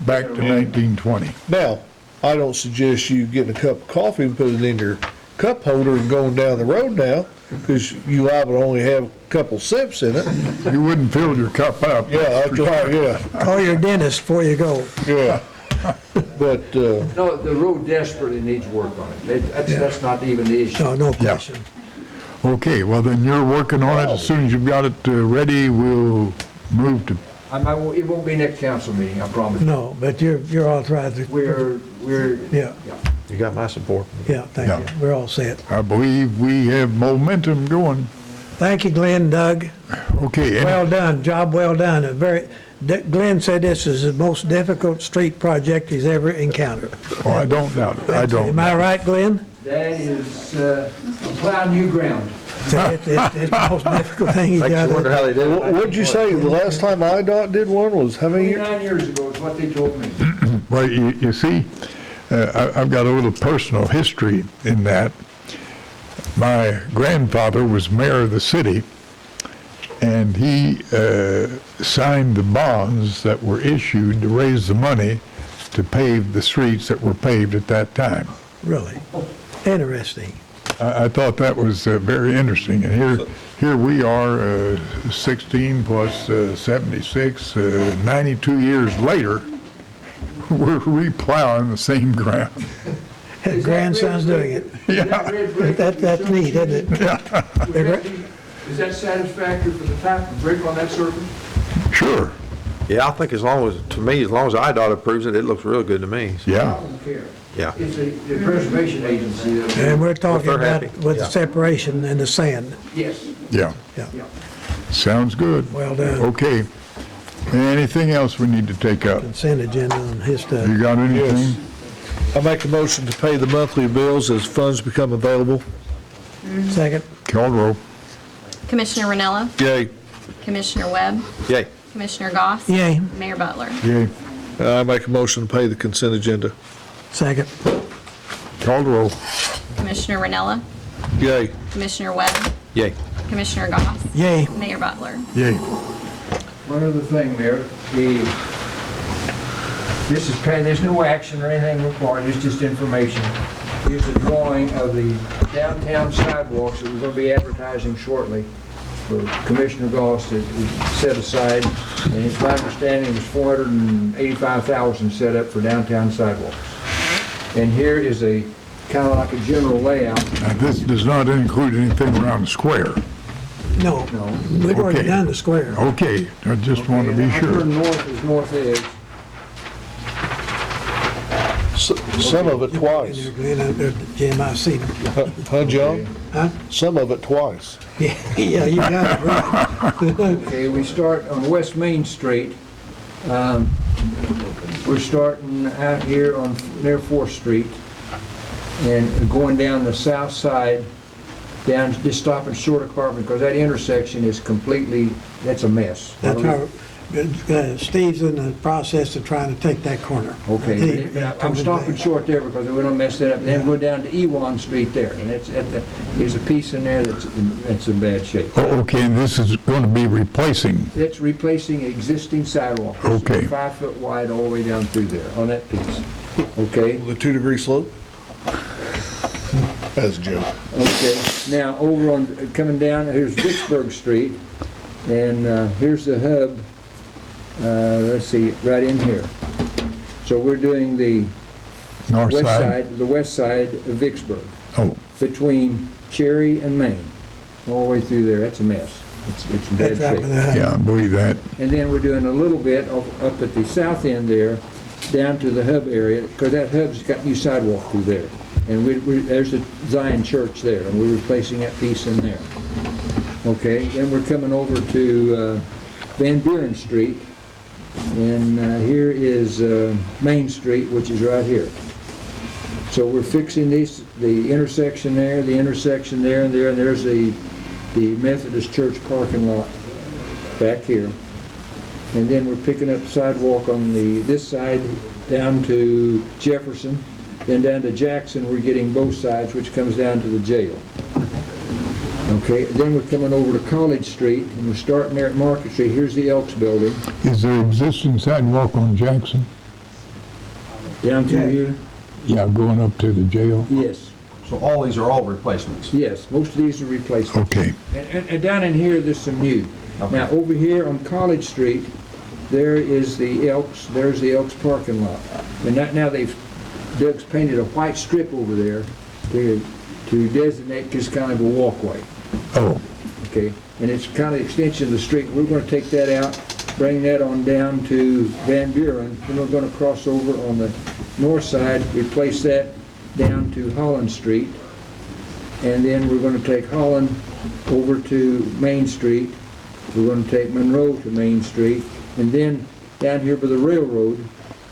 back to 1920. Now, I don't suggest you getting a cup of coffee and put it in your cup holder and going down the road now, because you liable to only have a couple sips in it. You wouldn't fill your cup up. Yeah, that's right, yeah, Call your dentist before you go. yeah. But, No, the road desperately needs work on it. That's not even the issue. No, no question. Okay, well, then you're working on it. As soon as you've got it ready, we'll move to, It won't be next council meeting, I promise. No, but you're authorized to. We're, Yeah, You got my support. yeah, thank Yeah. you. We're all set. I believe we have momentum going. Thank you, Glenn, Doug. Okay, any- Well done, job well done. Glenn said this is the most difficult street project he's ever encountered. oh, I don't doubt it, I don't. Am I right, Glenn? that is, plow new ground. It's the most difficult thing he's Makes got. you wonder how they did it. what'd you say, the last time IDOT did one was how many years? 29 years ago is what they told me. Well, you see, I've got a little personal history in that. My grandfather was mayor of the city, and he signed the bonds that were issued to raise the money to pave the streets that were paved at that time. Really? Interesting. I thought that was very interesting, and here we are, 16 plus 76, 92 years later, we're replowing the same ground. His grandson's doing it. That's neat, isn't it? Is that satisfactory for the type of brick on that surface? Sure, Yeah, I think as long as IDOT approves it, it looks real good to me. I yeah. don't care. Yeah. It's the preservation agency. And we're talking they're about happy. with the Yeah. separation and the sand. Yes. Yeah, Yeah, sounds good. well done. Okay, Anything else we need to take up? Consent agenda on his stuff. You got anything? Yes. I make a motion to pay the monthly bills as funds become available. Second. Call roll. Commissioner Ranella, Yay. Commissioner Webb, Yay. Commissioner Goss. Yay. Mayor Butler. Yay. I make a motion to pay the consent agenda. Second. Call roll. Commissioner Ranella, Yay. Commissioner Webb, Yay. Commissioner Goss. Yay. Mayor Butler. Yay. One other thing, Mayor, there's no action or anything required, it's just information. Here's a drawing of the downtown sidewalks that we're going to be advertising shortly for Commissioner Goss that is set aside. And it's my understanding it was $485,000 set up for downtown sidewalks. And here is a kind of like a general layout. Now, this does not include anything around the square. No, we've already Okay. done the square. Okay, I just want to be And sure. Up north is North Edge. Some of it twice. Glenn, up there at Jim, I see them. Huh, John? Huh? Some of it twice. Yeah, you got it right. Okay, we start on West Main Street. We're starting out here on near 4th Street and going down the south side, down, just stopping short of Carbon, because that intersection is completely, that's a mess. That's how, Steve's in the process of trying to take that corner. Okay, but I'm stopping short there because we don't mess that up. Then go down to Ewan Street there, and there's a piece in there that's in bad shape. Oh, okay, and this is going to be replacing. It's replacing existing sidewalk. It's Okay. 5 foot wide all the way down through there on that piece. Okay? The 2-degree slope? That's a joke. Okay, now over on, coming down, here's Vicksburg Street, and here's the hub, let's see, right in here. So we're doing the North west side? side, the west side of Vicksburg, Oh, between Cherry and Main, all the way through there. That's a mess. It's in bad That's right shape. with that. yeah, I believe that. And then we're doing a little bit up at the south end there, down to the hub area, because that hub's got new sidewalk through there. And there's the Zion Church there, and we're replacing that piece in there. Okay, then we're coming over to Van Buren Street, and here is Main Street, which is right here. So we're fixing the intersection there, the intersection there, and there's the Methodist Church parking lot back here. And then we're picking up sidewalk on this side down to Jefferson, then down to Jackson, we're getting both sides, which comes down to the jail. Okay, then we're coming over to College Street, and we're starting there at Market Street. Here's the Elks Building. Is there existing sidewalk on Jackson? Down through here? Yeah, going up to the jail? Yes. So all these are all replacements? Yes, most of these are replacements. Okay. And down in here, there's some new. Now, over here on College Street, there is the Elks, there's the Elks parking lot. And now Doug's painted a white strip over there to designate just kind of a walkway. Oh, Okay, and it's kind of extension of the street. We're going to take that out, bring that on down to Van Buren, then we're going to cross over on the north side, replace that down to Holland Street, and then we're going to take Holland over to Main Street. We're going to take Monroe to Main Street, and then down here by the railroad,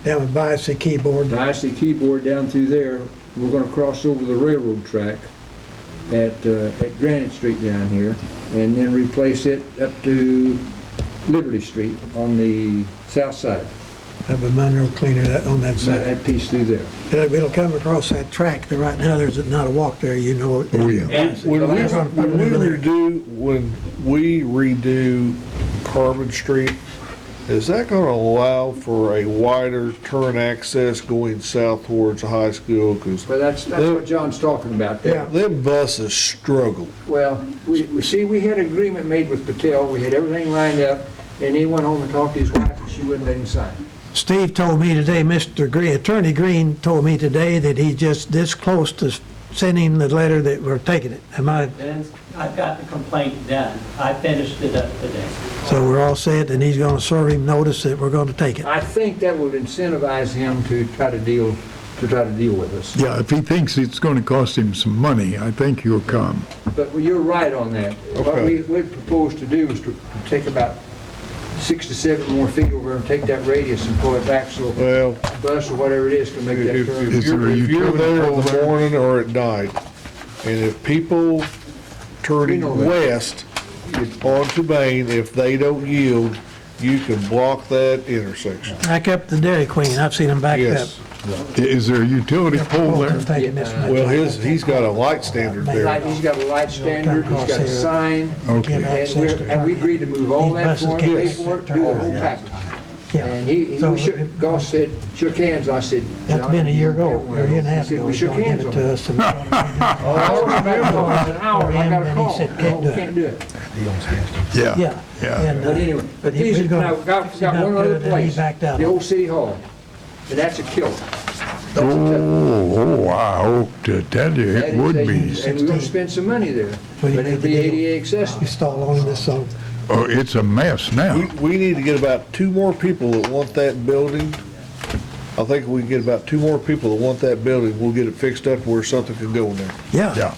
Down with Biassy Keyboard. Biassy Keyboard down through there, we're going to cross over the railroad track at Granite Street down here, and then replace it up to Liberty Street on the south side. Have a Monroe cleaner on that side. That piece through there. It'll come across that track. Right now, there's not a walk there, you know. oh, yeah. When we redo Carbon Street, is that going to allow for a wider turn access going south towards the high school? Because But that's what John's talking about there. them buses struggle. Well, we had an agreement made with Patel, we had everything lined up, and he went home and talked to his wife, and she wouldn't let him sign. Steve told me today, Mr. Green, Attorney Green told me today that he's just this close to sending the letter that we're taking it. Am I? Then I've got the complaint done. I finished it up today. So we're all set, and he's going to serve him notice that we're going to take it. I think that would incentivize him to try to deal with us. Yeah, if he thinks it's going to cost him some money, I think he'll come. But you're right on that. What Okay. we propose to do is to take about 6 to 7 more feet over and take that radius and pull it back so Well, a bus or whatever it is can make that if turn. if you're there in the morning or at night, and if people turning west onto Main, if they don't yield, you can block that intersection. Back up the Dairy Queen, I've seen them back up. Yes. Is there a utility pole there? Taking this much. Well, he's got a light standard there. He's got a light standard, he's got a sign, Okay. and we agreed to move all that for him, These pay buses for it, can't do the turn whole around. package. Yeah. And we shook, Goss said, shook hands, I said. That's been a year ago, or a year and a half He said, ago. we He's shook gonna give hands it on to it. us. Oh, I remember, it was an hour, I got a And call. he said, can't do it. Can't do it. Yeah. Yeah. And, But anyway, but he these, was gonna now, got fix it up one other good, and then he place, backed out. the old city hall, and that's a killer. Oh, I hope to tell you, it would be. And we're gonna spend some money there, but it'll be ADA accessible. You stall on this song. Oh, it's a mess now. We need to get about 2 more people that want that building. I think if we can get about 2 more people that want that building, we'll get it fixed up where something can go in there. Yeah. Yeah,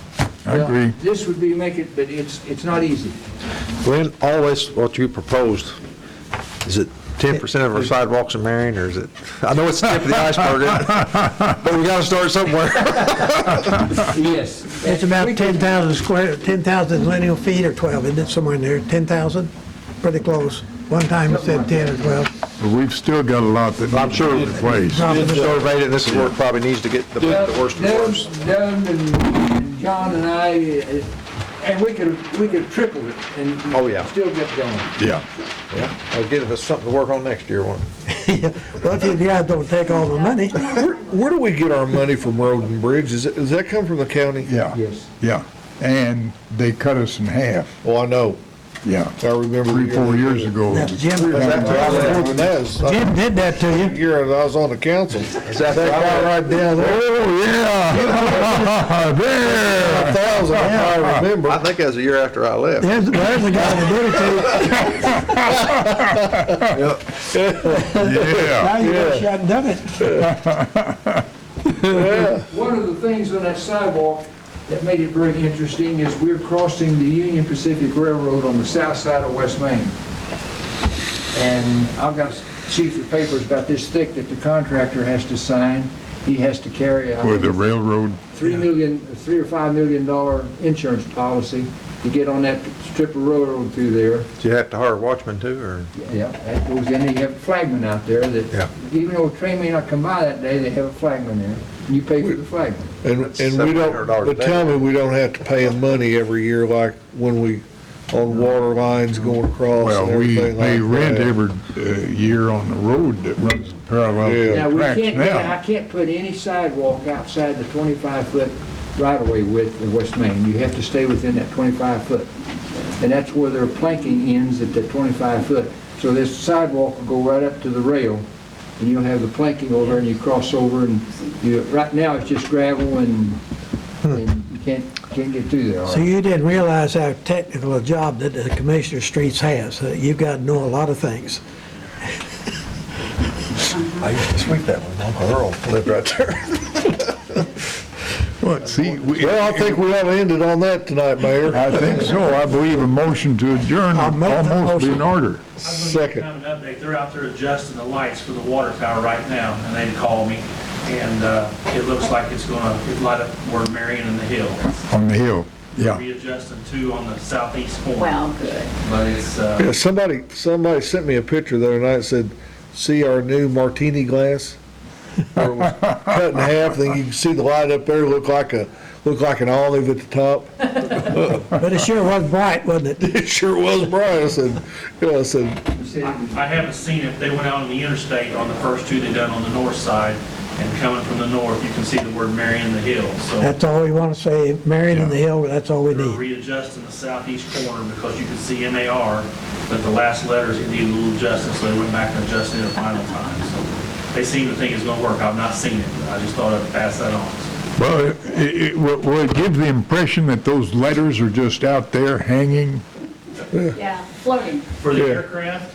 I agree. This would be make it, but it's not easy. Glenn, always what you proposed, is it 10% of our sidewalks in Marion, or is it, I know it's the tip of the iceberg, isn't it? But we gotta start somewhere. Yes. It's about 10,000 lineal feet or 12, isn't it, somewhere in there? 10,000? Pretty close. One time it said 10 or 12. But we've still got a lot that I'm needs to sure be replaced. surveyed it, this is where it probably needs to get the worst of the worst. Doug and John and I, and we could triple it and Oh, yeah. still get going. Yeah. Yeah, that'll give us something to work on next year, won't it? Well, if you guys don't take all the money. Where do we get our money from road and bridge? Does that come from the county? Yeah. Yes. Yeah. And they cut us in half. Oh, I know. Yeah. I remember. 3-4 years ago. That's Jim. More than that is- Jim did that to you. Year I was on the council. Is that That guy right down there. Oh, yeah. There. 1,000, I remember. I think that was a year after I left. There's the guy that did it to you. Yeah. Now you wish you hadn't done it. One of the things on that sidewalk that made it very interesting is we're crossing the Union Pacific Railroad on the south side of West Main. And I've got sheets of papers about this thick that the contractor has to sign. He has to carry a With the railroad. $3 or $5 million insurance policy to get on that strip of railroad through there. Do you have to hire a watchman too, or? Yeah, that goes in, and you have a flagman out there Yeah. that, even though a train may not come by that day, they have a flagman there. And you pay for the flagman. And we don't, $700 but tell me we don't have to pay them money every year like when we, on water lines going across Well, and we everything pay like rent that. every year on the road that runs parallel to Yeah. Now, the we tracks can't, now. I can't put any sidewalk outside the 25-foot right-of-way width of West Main. You have to stay within that 25-foot. And that's where their planking ends at that 25-foot. So this sidewalk will go right up to the rail, and you'll have the planking over, and you cross over, and you, right now, it's just gravel, and you can't get through there. all So right. you didn't realize how technical a job that the Commissioner of Streets has. You've got to know a lot of things. I used to sweep that one, Uncle Earl lived right there. Well, see, Well, I think we ought to end it on that tonight, Mayor. I think so. I believe a motion to adjourn I'll would make that almost be in motion. order. Second. Kind of an update, they're out there adjusting the lights for the water tower right now, and they called me, and it looks like it's gonna light up where Marion and the Hill. On the hill, yeah. Readjusting two on the southeast corner. Well, good. But it's, Yeah, somebody sent me a picture the other night that said, see our new martini glass? Where it was cut in half, then you can see the light up there, look like an olive at the top. But it sure was bright, wasn't it? It sure was bright. I said, I haven't seen it, they went out on the interstate on the first two they done on the north side, and coming from the north, you can see the word Marion and the Hill, so. That's all we want to say, Marion and the Hill, that's all we They're need. readjusting the southeast corner because you can see MAR, but the last letters it needed a little adjustment, so they went back and adjusted it a final time. So they seem to think it's gonna work. I've not seen it, but I just thought I'd pass that on. Well, will it give the impression that those letters are just out there hanging? Yeah, floating. For the aircraft,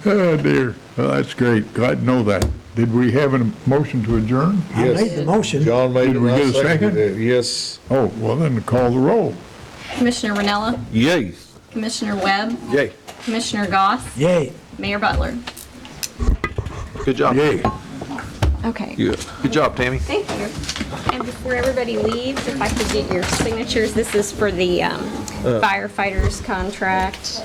Oh, dear. Well, that's great. Glad to know that. Did we have a motion to adjourn? I made the motion. John made it, Did we and I get a seconded second? it. Yes. Oh, well, then call the roll. Commissioner Ranella, Yay. Commissioner Webb, Yay. Commissioner Goss, Yay. Mayor Butler. Good job. Yay. Okay. Good job, Tammy. Thank you. And before everybody leaves, if I could get your signatures, this is for the firefighters contract.